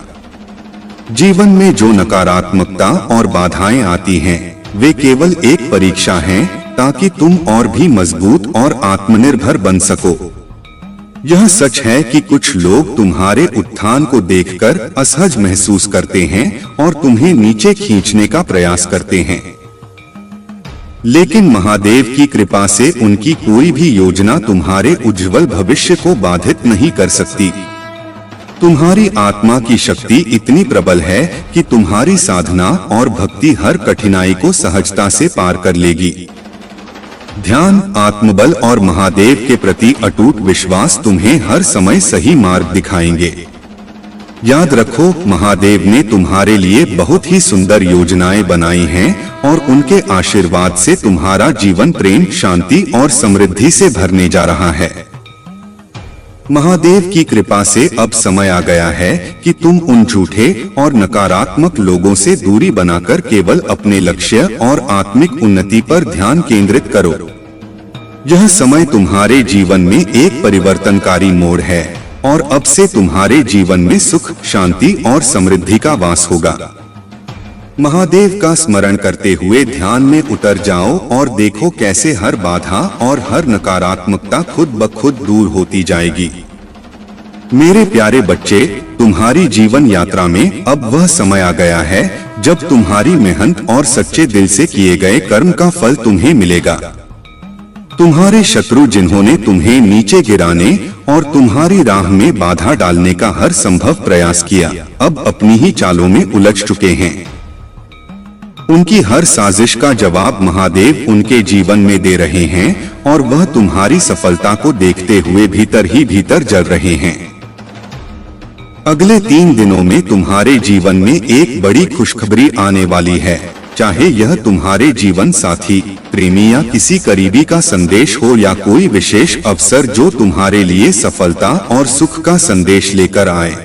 [SPEAKER 1] जीवन में जो नकारात्मकता और बाधाएं आती हैं, वे केवल एक परीक्षा हैं ताकि तुम और भी मजबूत और आत्मनिर्भर बन सको। यह सच है कि कुछ लोग तुम्हारे उत्थान को देखकर असहज महसूस करते हैं और तुम्हें नीचे खींचने का प्रयास करते हैं, लेकिन महादेव की कृपा से उनकी कोई भी योजना तुम्हारे उज्जवल भविष्य को बाधित नहीं कर सकती। तुम्हारी आत्मा की शक्ति इतनी प्रबल है कि तुम्हारी साधना और भक्ति हर कठिनाई को सहजता से पार कर लेगी। ध्यान, आत्मबल और महादेव के प्रति अटूट विश्वास तुम्हें हर समय सही मार्ग दिखाएंगे। याद रखो, महादेव ने तुम्हारे लिए बहुत ही सुंदर योजनाएं बनाई हैं और उनके आशीर्वाद से तुम्हारा जीवन प्रेम, शांति और समृद्धि से भरने जा रहा है। महादेव की कृपा से अब समय आ गया है कि तुम उन झूठे और नकारात्मक लोगों से दूरी बनाकर केवल अपने लक्ष्य और आत्मिक उन्नति पर ध्यान केंद्रित करो। यह समय तुम्हारे जीवन में एक परिवर्तनकारी मोड़ है और अब से तुम्हारे जीवन में सुख, शांति और समृद्धि का वास होगा। महादेव का स्मरण करते हुए ध्यान में उतर जाओ और देखो कैसे हर बाधा और हर नकारात्मकता खुद ब खुद दूर होती जाएगी। मेरे प्यारे बच्चे, तुम्हारी जीवन यात्रा में अब वह समय आ गया है जब तुम्हारी मेहनत और सच्चे दिल से किए गए कर्म का फल तुम्हें मिलेगा। तुम्हारे शत्रु जिन्होंने तुम्हें नीचे गिराने और तुम्हारी राह में बाधा डालने का हर संभव प्रयास किया, अब अपनी ही चालों में उलझ चुके हैं। उनकी हर साजिश का जवाब महादेव उनके जीवन में दे रहे हैं और वह तुम्हारी सफलता को देखते हुए भीतर ही भीतर जल रहे हैं। अगले 3 दिनों में तुम्हारे जीवन में एक बड़ी खुशखबरी आने वाली है। चाहे यह तुम्हारे जीवन साथी, प्रेमी या किसी करीबी का संदेश हो या कोई विशेष अवसर जो तुम्हारे लिए सफलता और सुख का संदेश लेकर आए।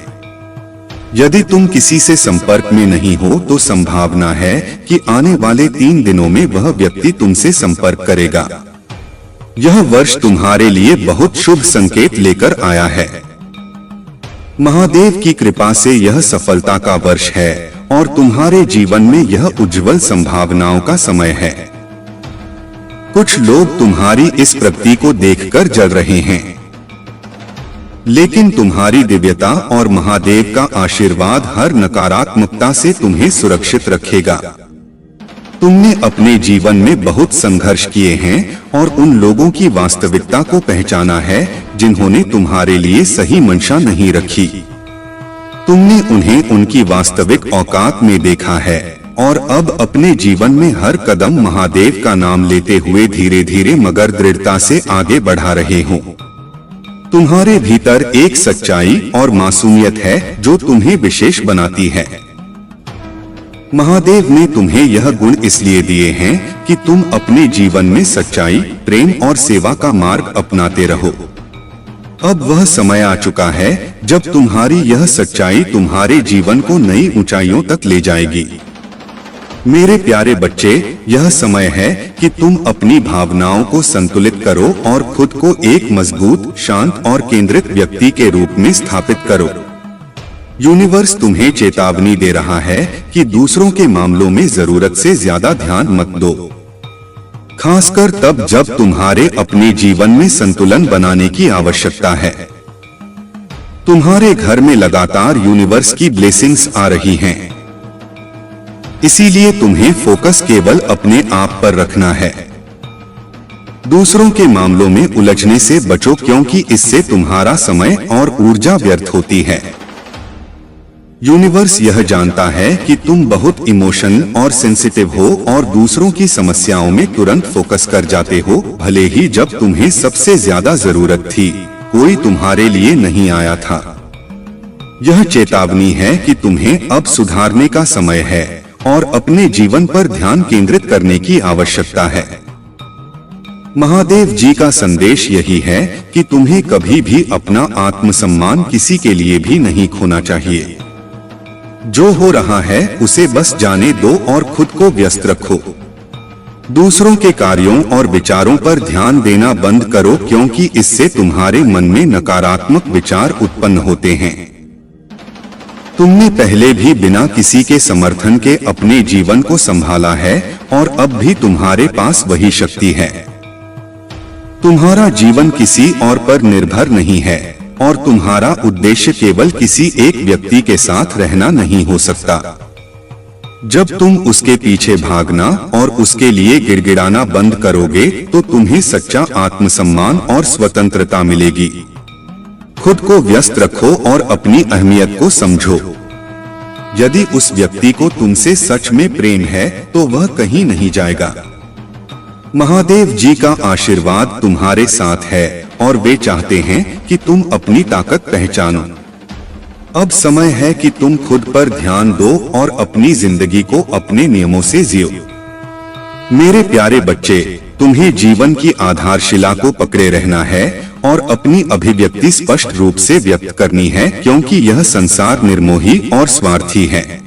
[SPEAKER 1] यदि तुम किसी से संपर्क में नहीं हो तो संभावना है कि आने वाले 3 दिनों में वह व्यक्ति तुमसे संपर्क करेगा। यह वर्ष तुम्हारे लिए बहुत शुभ संकेत लेकर आया है। महादेव की कृपा से यह सफलता का वर्ष है और तुम्हारे जीवन में यह उज्जवल संभावनाओं का समय है। कुछ लोग तुम्हारी इस प्रगति को देखकर जल रहे हैं, लेकिन तुम्हारी दिव्यता और महादेव का आशीर्वाद हर नकारात्मकता से तुम्हें सुरक्षित रखेगा। तुमने अपने जीवन में बहुत संघर्ष किए हैं और उन लोगों की वास्तविकता को पहचाना है जिन्होंने तुम्हारे लिए सही मंशा नहीं रखी। तुमने उन्हें उनकी वास्तविक औकात में देखा है और अब अपने जीवन में हर कदम महादेव का नाम लेते हुए धीरे धीरे मगर दृढ़ता से आगे बढ़ा रहे हो। तुम्हारे भीतर एक सच्चाई और मासूमियत है जो तुम्हें विशेष बनाती है। महादेव ने तुम्हें यह गुण इसलिए दिए हैं कि तुम अपने जीवन में सच्चाई, प्रेम और सेवा का मार्ग अपनाते रहो। अब वह समय आ चुका है जब तुम्हारी यह सच्चाई तुम्हारे जीवन को नई ऊंचाइयों तक ले जाएगी। मेरे प्यारे बच्चे, यह समय है कि तुम अपनी भावनाओं को संतुलित करो और खुद को एक मजबूत, शांत और केंद्रित व्यक्ति के रूप में स्थापित करो। यूनिवर्स तुम्हें चेतावनी दे रहा है कि दूसरों के मामलों में जरूरत से ज्यादा ध्यान मत दो, खासकर तब जब तुम्हारे अपने जीवन में संतुलन बनाने की आवश्यकता है। तुम्हारे घर में लगातार यूनिवर्स की ब्लेसिंग्स आ रही हैं, इसीलिए तुम्हें फोकस केवल अपने आप पर रखना है। दूसरों के मामलों में उलझने से बचो क्योंकि इससे तुम्हारा समय और ऊर्जा व्यर्थ होती है। यूनिवर्स यह जानता है कि तुम बहुत इमोशनल और सेंसिटिव हो और दूसरों की समस्याओं में तुरंत फोकस कर जाते हो, भले ही जब तुम्हें सबसे ज्यादा जरूरत थी कोई तुम्हारे लिए नहीं आया था। यह चेतावनी है कि तुम्हें अब सुधारने का समय है और अपने जीवन पर ध्यान केंद्रित करने की आवश्यकता है। महादेव जी का संदेश यही है कि तुम्हें कभी भी अपना आत्मसम्मान किसी के लिए भी नहीं खोना चाहिए। जो हो रहा है उसे बस जाने दो और खुद को व्यस्त रखो। दूसरों के कार्यों और विचारों पर ध्यान देना बंद करो, क्योंकि इससे तुम्हारे मन में नकारात्मक विचार उत्पन्न होते हैं। तुमने पहले भी बिना किसी के समर्थन के अपने जीवन को संभाला है और अब भी तुम्हारे पास वही शक्ति है। तुम्हारा जीवन किसी और पर निर्भर नहीं है और तुम्हारा उद्देश्य केवल किसी एक व्यक्ति के साथ रहना नहीं हो सकता। जब तुम उसके पीछे भागना और उसके लिए गिड़गिड़ाना बंद करोगे तो तुम्हें सच्चा आत्मसम्मान और स्वतंत्रता मिलेगी। खुद को व्यस्त रखो और अपनी अहमियत को समझो। यदि उस व्यक्ति को तुमसे सच में प्रेम है तो वह कहीं नहीं जाएगा। महादेव जी का आशीर्वाद तुम्हारे साथ है और वे चाहते हैं कि तुम अपनी ताकत पहचानो। अब समय है कि तुम खुद पर ध्यान दो और अपनी जिंदगी को अपने नियमों से जियो। मेरे प्यारे बच्चे, तुम्हें जीवन की आधारशिला को पकड़े रहना है और अपनी अभिव्यक्ति स्पष्ट रूप से व्यक्त करनी है, क्योंकि यह संसार निर्मोही और स्वार्थी है।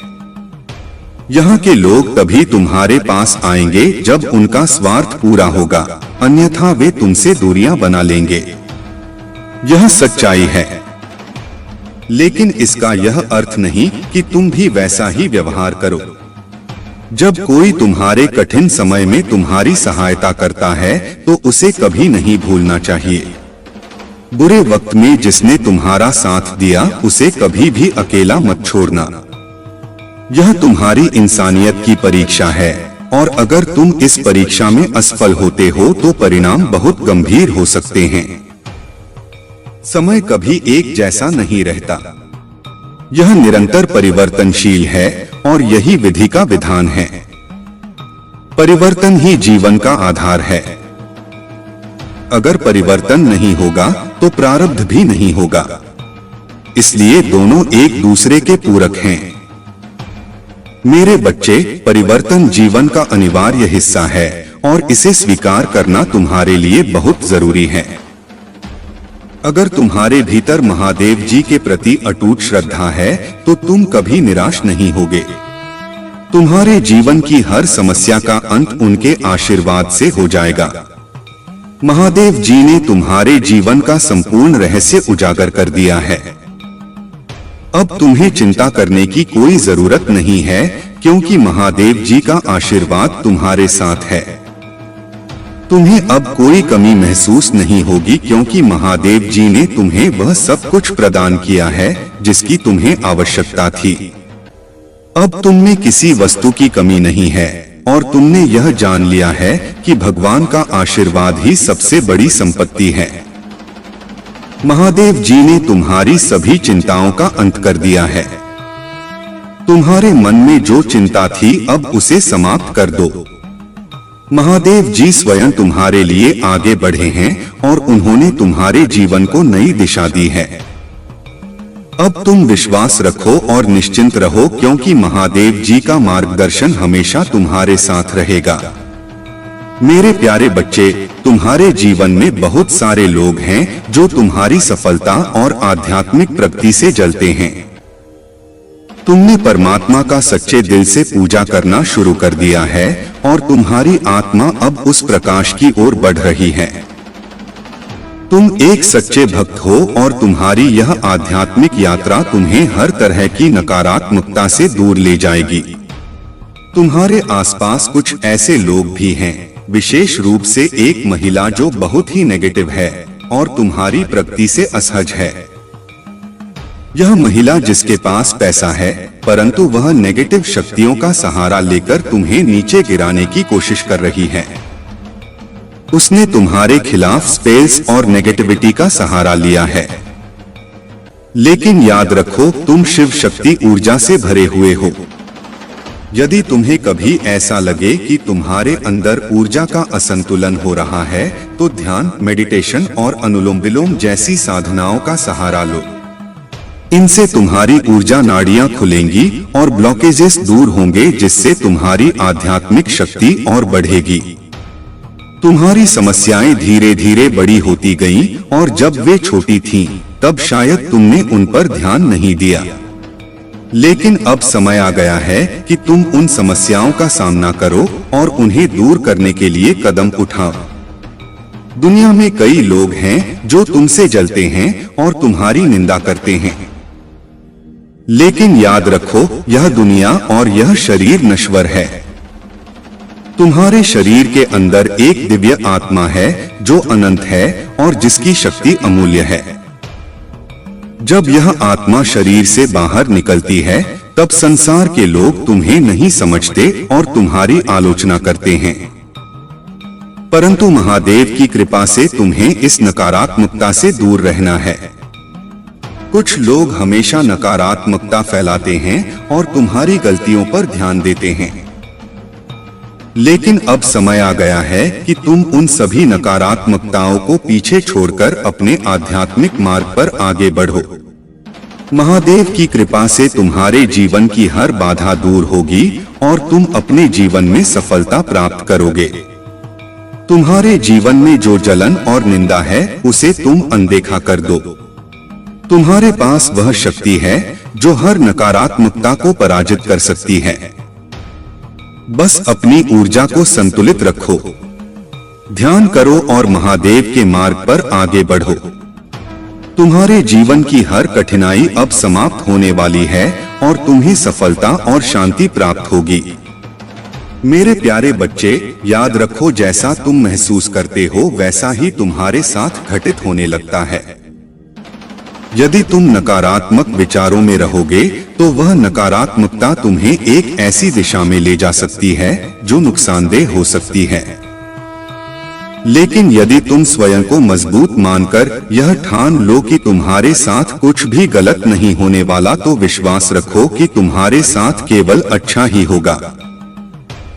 [SPEAKER 1] यहाँ के लोग तभी तुम्हारे पास आएंगे जब उनका स्वार्थ पूरा होगा, अन्यथा वे तुमसे दूरियां बना लेंगे। यह सच्चाई है, लेकिन इसका यह अर्थ नहीं कि तुम भी वैसा ही व्यवहार करो। जब कोई तुम्हारे कठिन समय में तुम्हारी सहायता करता है तो उसे कभी नहीं भूलना चाहिए। बुरे वक्त में जिसने तुम्हारा साथ दिया उसे कभी भी अकेला मत छोड़ना। यह तुम्हारी इंसानियत की परीक्षा है और अगर तुम इस परीक्षा में असफल होते हो तो परिणाम बहुत गंभीर हो सकते हैं। समय कभी एक जैसा नहीं रहता, यह निरंतर परिवर्तनशील है और यही विधि का विधान है। परिवर्तन ही जीवन का आधार है। अगर परिवर्तन नहीं होगा तो प्रारब्ध भी नहीं होगा, इसलिए दोनों एक दूसरे के पूरक हैं। मेरे बच्चे, परिवर्तन जीवन का अनिवार्य हिस्सा है और इसे स्वीकार करना तुम्हारे लिए बहुत जरूरी है। अगर तुम्हारे भीतर महादेव जी के प्रति अटूट श्रद्धा है तो तुम कभी निराश नहीं होगे। तुम्हारे जीवन की हर समस्या का अंत उनके आशीर्वाद से हो जाएगा। महादेव जी ने तुम्हारे जीवन का संपूर्ण रहस्य उजागर कर दिया है। अब तुम्हें चिंता करने की कोई जरूरत नहीं है, क्योंकि महादेव जी का आशीर्वाद तुम्हारे साथ है। तुम्हें अब कोई कमी महसूस नहीं होगी, क्योंकि महादेव जी ने तुम्हें वह सब कुछ प्रदान किया है जिसकी तुम्हें आवश्यकता थी। अब तुम में किसी वस्तु की कमी नहीं है और तुमने यह जान लिया है कि भगवान का आशीर्वाद ही सबसे बड़ी संपत्ति है। महादेव जी ने तुम्हारी सभी चिंताओं का अंत कर दिया है। तुम्हारे मन में जो चिंता थी अब उसे समाप्त कर दो। महादेव जी स्वयं तुम्हारे लिए आगे बढ़े हैं और उन्होंने तुम्हारे जीवन को नई दिशा दी है। अब तुम विश्वास रखो और निश्चिंत रहो, क्योंकि महादेव जी का मार्गदर्शन हमेशा तुम्हारे साथ रहेगा। मेरे प्यारे बच्चे, तुम्हारे जीवन में बहुत सारे लोग हैं जो तुम्हारी सफलता और आध्यात्मिक प्रगति से जलते हैं। तुमने परमात्मा का सच्चे दिल से पूजा करना शुरू कर दिया है और तुम्हारी आत्मा अब उस प्रकाश की ओर बढ़ रही है। तुम एक सच्चे भक्त हो और तुम्हारी यह आध्यात्मिक यात्रा तुम्हें हर तरह की नकारात्मकता से दूर ले जाएगी। तुम्हारे आसपास कुछ ऐसे लोग भी हैं, विशेष रूप से एक महिला जो बहुत ही नेगेटिव है और तुम्हारी प्रगति से असहज है। यह महिला जिसके पास पैसा है, परंतु वह नेगेटिव शक्तियों का सहारा लेकर तुम्हें नीचे गिराने की कोशिश कर रही है। उसने तुम्हारे खिलाफ स्पेल्स और नेगेटिविटी का सहारा लिया है। लेकिन याद रखो, तुम शिव शक्ति ऊर्जा से भरे हुए हो। यदि तुम्हें कभी ऐसा लगे कि तुम्हारे अंदर ऊर्जा का असंतुलन हो रहा है तो ध्यान, मेडिटेशन और अनुलोम विलोम जैसी साधनाओं का सहारा लो। इनसे तुम्हारी ऊर्जा नाड़ियां खुलेंगी और ब्लॉकेजेस दूर होंगे, जिससे तुम्हारी आध्यात्मिक शक्ति और बढ़ेगी। तुम्हारी समस्याएं धीरे धीरे बड़ी होती गईं और जब वे छोटी थीं, तब शायद तुमने उन पर ध्यान नहीं दिया। लेकिन अब समय आ गया है कि तुम उन समस्याओं का सामना करो और उन्हें दूर करने के लिए कदम उठाओ। दुनिया में कई लोग हैं जो तुमसे जलते हैं और तुम्हारी निंदा करते हैं। लेकिन याद रखो, यह दुनिया और यह शरीर नश्वर है। तुम्हारे शरीर के अंदर एक दिव्य आत्मा है जो अनंत है और जिसकी शक्ति अमूल्य है। जब यह आत्मा शरीर से बाहर निकलती है, तब संसार के लोग तुम्हें नहीं समझते और तुम्हारी आलोचना करते हैं। परंतु महादेव की कृपा से तुम्हें इस नकारात्मकता से दूर रहना है। कुछ लोग हमेशा नकारात्मकता फैलाते हैं और तुम्हारी गलतियों पर ध्यान देते हैं। लेकिन अब समय आ गया है कि तुम उन सभी नकारात्मकताओं को पीछे छोड़कर अपने आध्यात्मिक मार्ग पर आगे बढ़ो। महादेव की कृपा से तुम्हारे जीवन की हर बाधा दूर होगी और तुम अपने जीवन में सफलता प्राप्त करोगे। तुम्हारे जीवन में जो जलन और निंदा है, उसे तुम अनदेखा कर दो। तुम्हारे पास वह शक्ति है जो हर नकारात्मकता को पराजित कर सकती है। बस अपनी ऊर्जा को संतुलित रखो, ध्यान करो और महादेव के मार्ग पर आगे बढ़ो। तुम्हारे जीवन की हर कठिनाई अब समाप्त होने वाली है और तुम्हें सफलता और शांति प्राप्त होगी। मेरे प्यारे बच्चे, याद रखो, जैसा तुम महसूस करते हो वैसा ही तुम्हारे साथ घटित होने लगता है। यदि तुम नकारात्मक विचारों में रहोगे तो वह नकारात्मकता तुम्हें एक ऐसी दिशा में ले जा सकती है जो नुकसानदेह हो सकती है। लेकिन यदि तुम स्वयं को मजबूत मानकर यह ठान लो कि तुम्हारे साथ कुछ भी गलत नहीं होने वाला, तो विश्वास रखो कि तुम्हारे साथ केवल अच्छा ही होगा।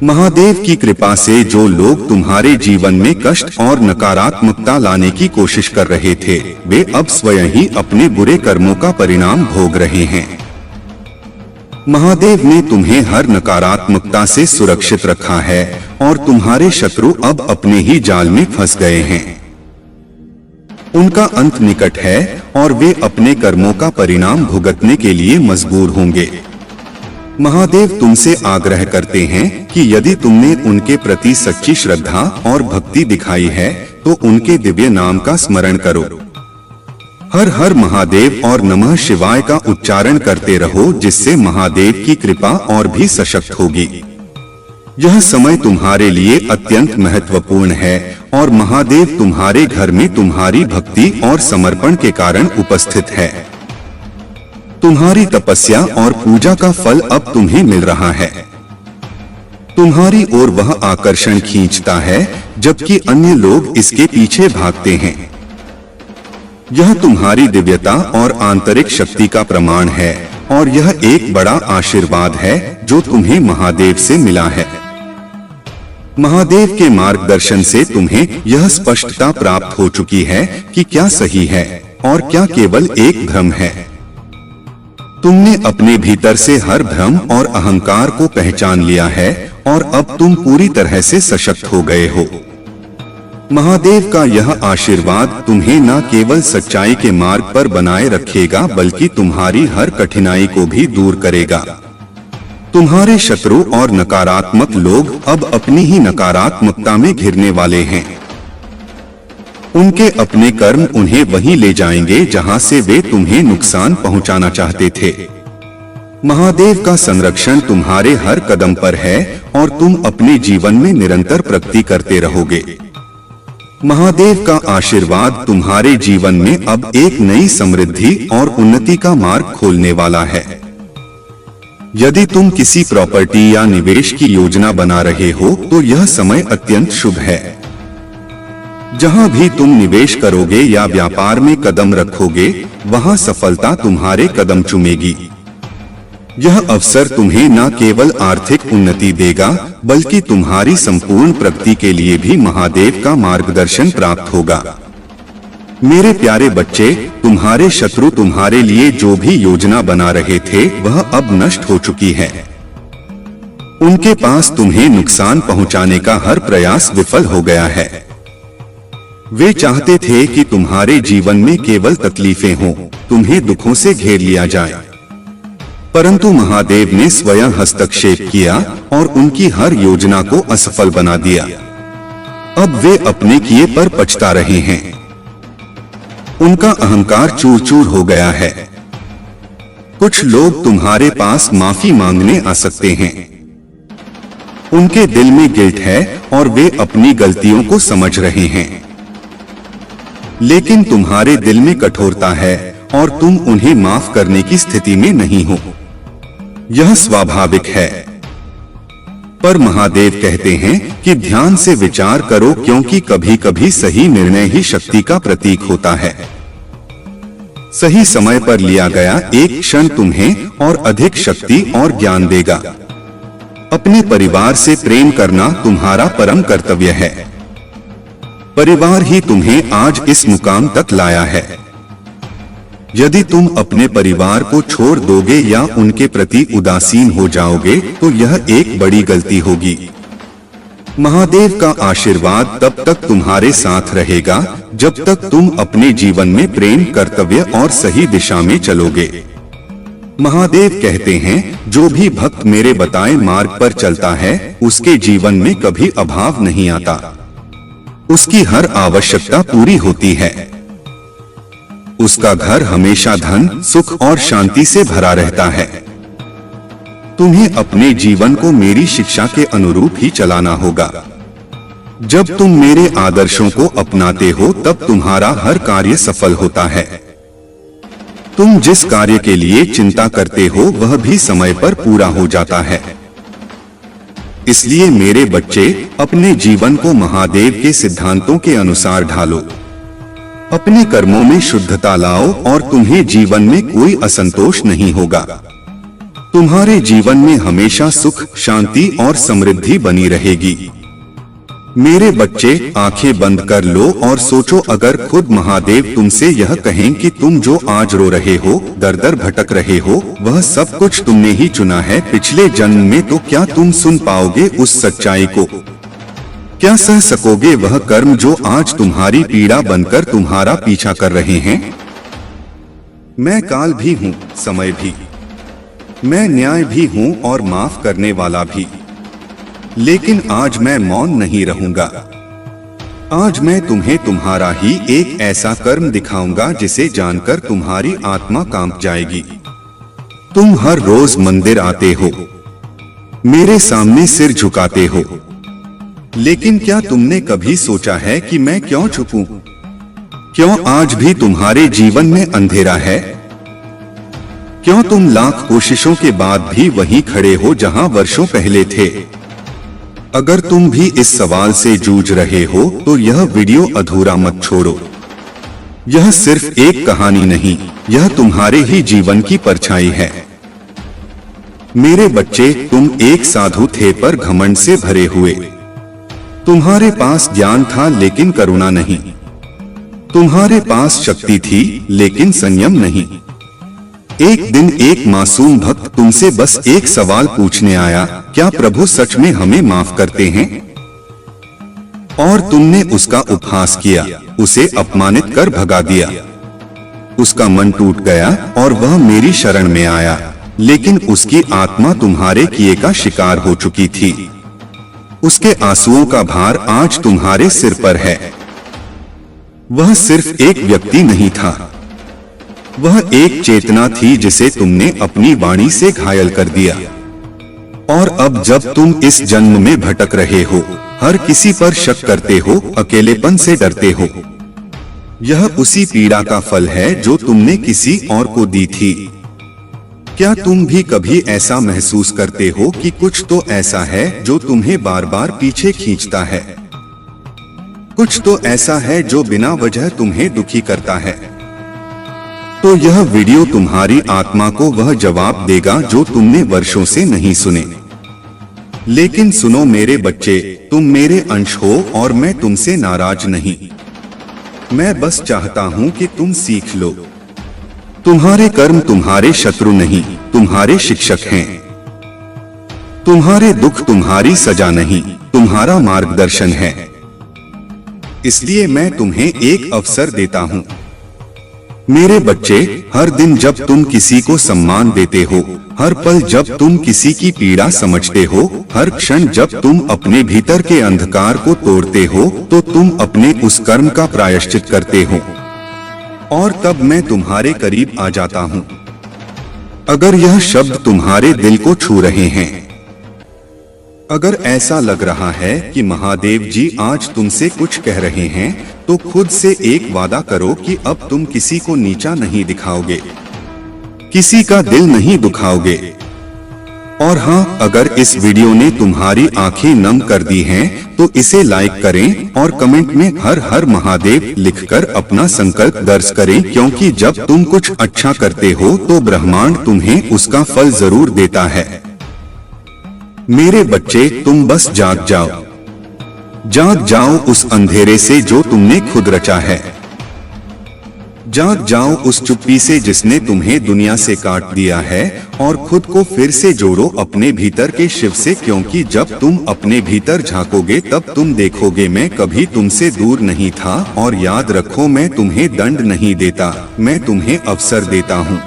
[SPEAKER 1] महादेव की कृपा से जो लोग तुम्हारे जीवन में कष्ट और नकारात्मकता लाने की कोशिश कर रहे थे, वे अब स्वयं ही अपने बुरे कर्मों का परिणाम भोग रहे हैं। महादेव ने तुम्हें हर नकारात्मकता से सुरक्षित रखा है और तुम्हारे शत्रु अब अपने ही जाल में फंस गए हैं। उनका अंत निकट है और वे अपने कर्मों का परिणाम भुगतने के लिए मजबूर होंगे। महादेव तुमसे आग्रह करते हैं कि यदि तुमने उनके प्रति सच्ची श्रद्धा और भक्ति दिखाई है तो उनके दिव्य नाम का स्मरण करो। हर हर महादेव और नमः शिवाय का उच्चारण करते रहो, जिससे महादेव की कृपा और भी सशक्त होगी। यह समय तुम्हारे लिए अत्यंत महत्वपूर्ण है और महादेव तुम्हारे घर में तुम्हारी भक्ति और समर्पण के कारण उपस्थित है। तुम्हारी तपस्या और पूजा का फल अब तुम्हें मिल रहा है। तुम्हारी ओर वह आकर्षण खींचता है, जबकि अन्य लोग इसके पीछे भागते हैं। यह तुम्हारी दिव्यता और आंतरिक शक्ति का प्रमाण है और यह एक बड़ा आशीर्वाद है जो तुम्हें महादेव से मिला है। महादेव के मार्गदर्शन से तुम्हें यह स्पष्टता प्राप्त हो चुकी है कि क्या सही है और क्या केवल एक भ्रम है। तुमने अपने भीतर से हर भ्रम और अहंकार को पहचान लिया है और अब तुम पूरी तरह से सशक्त हो गए हो। महादेव का यह आशीर्वाद तुम्हें न केवल सच्चाई के मार्ग पर बनाए रखेगा, बल्कि तुम्हारी हर कठिनाई को भी दूर करेगा। तुम्हारे शत्रु और नकारात्मक लोग अब अपनी ही नकारात्मकता में घिरने वाले हैं। उनके अपने कर्म उन्हें वहीं ले जाएंगे जहां से वे तुम्हें नुकसान पहुंचाना चाहते थे। महादेव का संरक्षण तुम्हारे हर कदम पर है और तुम अपने जीवन में निरंतर प्रगति करते रहोगे। महादेव का आशीर्वाद तुम्हारे जीवन में अब एक नई समृद्धि और उन्नति का मार्ग खोलने वाला है। यदि तुम किसी प्रॉपर्टी या निवेश की योजना बना रहे हो तो यह समय अत्यंत शुभ है। जहां भी तुम निवेश करोगे या व्यापार में कदम रखोगे, वहां सफलता तुम्हारे कदम चूमेगी। यह अवसर तुम्हें न केवल आर्थिक उन्नति देगा, बल्कि तुम्हारी संपूर्ण प्रगति के लिए भी महादेव का मार्गदर्शन प्राप्त होगा। मेरे प्यारे बच्चे, तुम्हारे शत्रु तुम्हारे लिए जो भी योजना बना रहे थे वह अब नष्ट हो चुकी है। उनके पास तुम्हें नुकसान पहुंचाने का हर प्रयास विफल हो गया है। वे चाहते थे कि तुम्हारे जीवन में केवल तकलीफें हों, तुम्हें दुखों से घेर लिया जाए। परंतु महादेव ने स्वयं हस्तक्षेप किया और उनकी हर योजना को असफल बना दिया। अब वे अपने किए पर पछता रहे हैं। उनका अहंकार चूर चूर हो गया है। कुछ लोग तुम्हारे पास माफी मांगने आ सकते हैं। उनके दिल में गिल्ट है और वे अपनी गलतियों को समझ रहे हैं, लेकिन तुम्हारे दिल में कठोरता है और तुम उन्हें माफ करने की स्थिति में नहीं हो। यह स्वाभाविक है, पर महादेव कहते हैं कि ध्यान से विचार करो, क्योंकि कभी कभी सही निर्णय ही शक्ति का प्रतीक होता है। सही समय पर लिया गया एक क्षण तुम्हें और अधिक शक्ति और ज्ञान देगा। अपने परिवार से प्रेम करना तुम्हारा परम कर्तव्य है। परिवार ही तुम्हें आज इस मुकाम तक लाया है। यदि तुम अपने परिवार को छोड़ दोगे या उनके प्रति उदासीन हो जाओगे तो यह एक बड़ी गलती होगी। महादेव का आशीर्वाद तब तक तुम्हारे साथ रहेगा जब तक तुम अपने जीवन में प्रेम, कर्तव्य और सही दिशा में चलोगे। महादेव कहते हैं, जो भी भक्त मेरे बताए मार्ग पर चलता है उसके जीवन में कभी अभाव नहीं आता। उसकी हर आवश्यकता पूरी होती है। उसका घर हमेशा धन, सुख और शांति से भरा रहता है। तुम्हें अपने जीवन को मेरी शिक्षा के अनुरूप ही चलाना होगा। जब तुम मेरे आदर्शों को अपनाते हो तब तुम्हारा हर कार्य सफल होता है। तुम जिस कार्य के लिए चिंता करते हो वह भी समय पर पूरा हो जाता है। इसलिए मेरे बच्चे, अपने जीवन को महादेव के सिद्धांतों के अनुसार ढालो। अपने कर्मों में शुद्धता लाओ और तुम्हें जीवन में कोई असंतोष नहीं होगा। तुम्हारे जीवन में हमेशा सुख, शांति और समृद्धि बनी रहेगी। मेरे बच्चे, आंखें बंद कर लो और सोचो, अगर खुद महादेव तुमसे यह कहें कि तुम जो आज रो रहे हो, दर दर भटक रहे हो, वह सब कुछ तुमने ही चुना है पिछले जन्म में, तो क्या तुम सुन पाओगे उस सच्चाई को? क्या सह सकोगे वह कर्म जो आज तुम्हारी पीड़ा बनकर तुम्हारा पीछा कर रहे हैं? मैं काल भी हूँ, समय भी। मैं न्याय भी हूँ और माफ करने वाला भी। लेकिन आज मैं मौन नहीं रहूंगा। आज मैं तुम्हें तुम्हारा ही एक ऐसा कर्म दिखाऊंगा जिसे जानकर तुम्हारी आत्मा कांप जाएगी। तुम हर रोज मंदिर आते हो, मेरे सामने सिर झुकाते हो, लेकिन क्या तुमने कभी सोचा है कि मैं क्यों छुपूं? क्यों आज भी तुम्हारे जीवन में अंधेरा है? क्यों तुम लाख कोशिशों के बाद भी वहीं खड़े हो जहां वर्षों पहले थे? अगर तुम भी इस सवाल से जूझ रहे हो तो यह वीडियो अधूरा मत छोड़ो। यह सिर्फ एक कहानी नहीं, यह तुम्हारे ही जीवन की परछाई है। मेरे बच्चे, तुम एक साधु थे पर घमंड से भरे हुए। तुम्हारे पास ज्ञान था लेकिन करुणा नहीं। तुम्हारे पास शक्ति थी लेकिन संयम नहीं। एक दिन एक मासूम भक्त तुमसे बस एक सवाल पूछने आया, क्या प्रभु सच में हमें माफ करते हैं? और तुमने उसका उपहास किया, उसे अपमानित कर भगा दिया। उसका मन टूट गया और वह मेरी शरण में आया, लेकिन उसकी आत्मा तुम्हारे किए का शिकार हो चुकी थी। उसके आंसुओं का भार आज तुम्हारे सिर पर है। वह सिर्फ एक व्यक्ति नहीं था, वह एक चेतना थी जिसे तुमने अपनी वाणी से घायल कर दिया। और अब जब तुम इस जन्म में भटक रहे हो, हर किसी पर शक करते हो, अकेलेपन से डरते हो, यह उसी पीड़ा का फल है जो तुमने किसी और को दी थी। क्या तुम भी कभी ऐसा महसूस करते हो कि कुछ तो ऐसा है जो तुम्हें बार बार पीछे खींचता है? कुछ तो ऐसा है जो बिना वजह तुम्हें दुखी करता है। तो यह वीडियो तुम्हारी आत्मा को वह जवाब देगा जो तुमने वर्षों से नहीं सुने। लेकिन सुनो मेरे बच्चे, तुम मेरे अंश हो और मैं तुमसे नाराज नहीं। मैं बस चाहता हूँ कि तुम सीख लो। तुम्हारे कर्म तुम्हारे शत्रु नहीं, तुम्हारे शिक्षक हैं। तुम्हारे दुख तुम्हारी सजा नहीं, तुम्हारा मार्गदर्शन है। इसलिए मैं तुम्हें एक अवसर देता हूँ। मेरे बच्चे, हर दिन जब तुम किसी को सम्मान देते हो, हर पल जब तुम किसी की पीड़ा समझते हो, हर क्षण जब तुम अपने भीतर के अंधकार को तोड़ते हो, तो तुम अपने उस कर्म का प्रायश्चित करते हो और तब मैं तुम्हारे करीब आ जाता हूँ। अगर यह शब्द तुम्हारे दिल को छू रहे हैं, अगर ऐसा लग रहा है कि महादेव जी आज तुमसे कुछ कह रहे हैं, तो खुद से एक वादा करो कि अब तुम किसी को नीचा नहीं दिखाओगे, किसी का दिल नहीं दुखाओगे। और हाँ, अगर इस वीडियो ने तुम्हारी आंखें नम कर दी हैं, तो इसे लाइक करें और कमेंट में हर हर महादेव लिखकर अपना संकल्प दर्ज करें, क्योंकि जब तुम कुछ अच्छा करते हो तो ब्रह्मांड तुम्हें उसका फल जरूर देता है। मेरे बच्चे, तुम बस जाग जाओ, जाग जाओ उस अंधेरे से जो तुमने खुद रचा है। जाग जाओ उस चुप्पी से जिसने तुम्हें दुनिया से काट दिया है, और खुद को फिर से जोड़ो अपने भीतर के शिव से, क्योंकि जब तुम अपने भीतर झांकोगे तब तुम देखोगे मैं कभी तुमसे दूर नहीं था। और याद रखो, मैं तुम्हें दंड नहीं देता, मैं तुम्हें अवसर देता हूँ।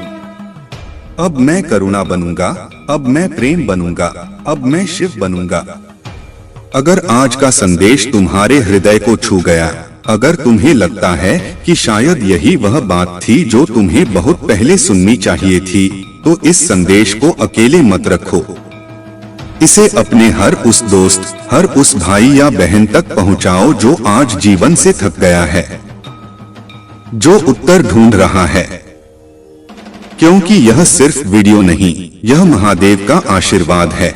[SPEAKER 1] अब मैं करुणा बनूंगा, अब मैं प्रेम बनूंगा, अब मैं शिव बनूंगा। अगर आज का संदेश तुम्हारे हृदय को छू गया, अगर तुम्हें लगता है कि शायद यही वह बात थी जो तुम्हें बहुत पहले सुननी चाहिए थी, तो इस संदेश को अकेले मत रखो। इसे अपने हर उस दोस्त, हर उस भाई या बहन तक पहुंचाओ जो आज जीवन से थक गया है, जो उत्तर ढूंढ रहा है। क्योंकि यह सिर्फ वीडियो नहीं, यह महादेव का आशीर्वाद है।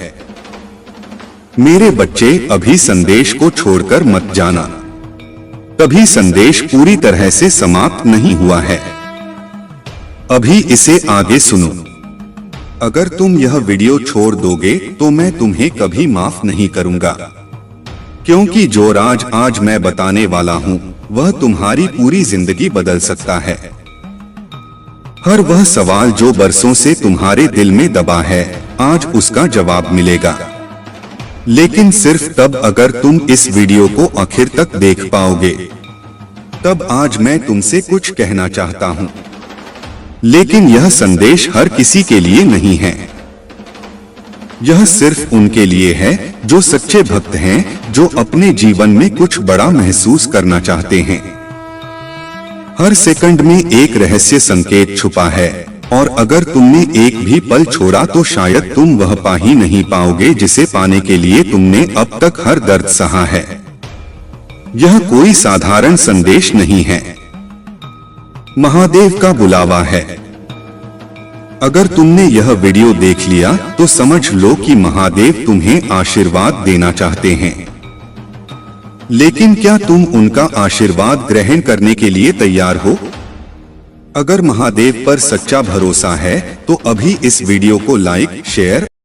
[SPEAKER 1] मेरे बच्चे, अभी संदेश को छोड़कर मत जाना, तभी संदेश पूरी तरह से समाप्त नहीं हुआ है। अभी इसे आगे सुनो। अगर तुम यह वीडियो छोड़ दोगे तो मैं तुम्हें कभी माफ नहीं करूंगा, क्योंकि जो राज आज मैं बताने वाला हूँ वह तुम्हारी पूरी जिंदगी बदल सकता है। हर वह सवाल जो बरसों से तुम्हारे दिल में दबा है, आज उसका जवाब मिलेगा। लेकिन सिर्फ तब अगर तुम इस वीडियो को आखिर तक देख पाओगे। तब आज मैं तुमसे कुछ कहना चाहता हूँ, लेकिन यह संदेश हर किसी के लिए नहीं है। यह सिर्फ उनके लिए है जो सच्चे भक्त हैं, जो अपने जीवन में कुछ बड़ा महसूस करना चाहते हैं। हर सेकंड में एक रहस्य संकेत छुपा है, और अगर तुमने एक भी पल छोड़ा तो शायद तुम वह पा ही नहीं पाओगे जिसे पाने के लिए तुमने अब तक हर दर्द सहा है। यह कोई साधारण संदेश नहीं है, महादेव का बुलावा है। अगर तुमने यह वीडियो देख लिया तो समझ लो कि महादेव तुम्हें आशीर्वाद देना चाहते हैं। लेकिन क्या तुम उनका आशीर्वाद ग्रहण करने के लिए तैयार हो? अगर महादेव पर सच्चा भरोसा है तो अभी इस वीडियो को लाइक, शेयर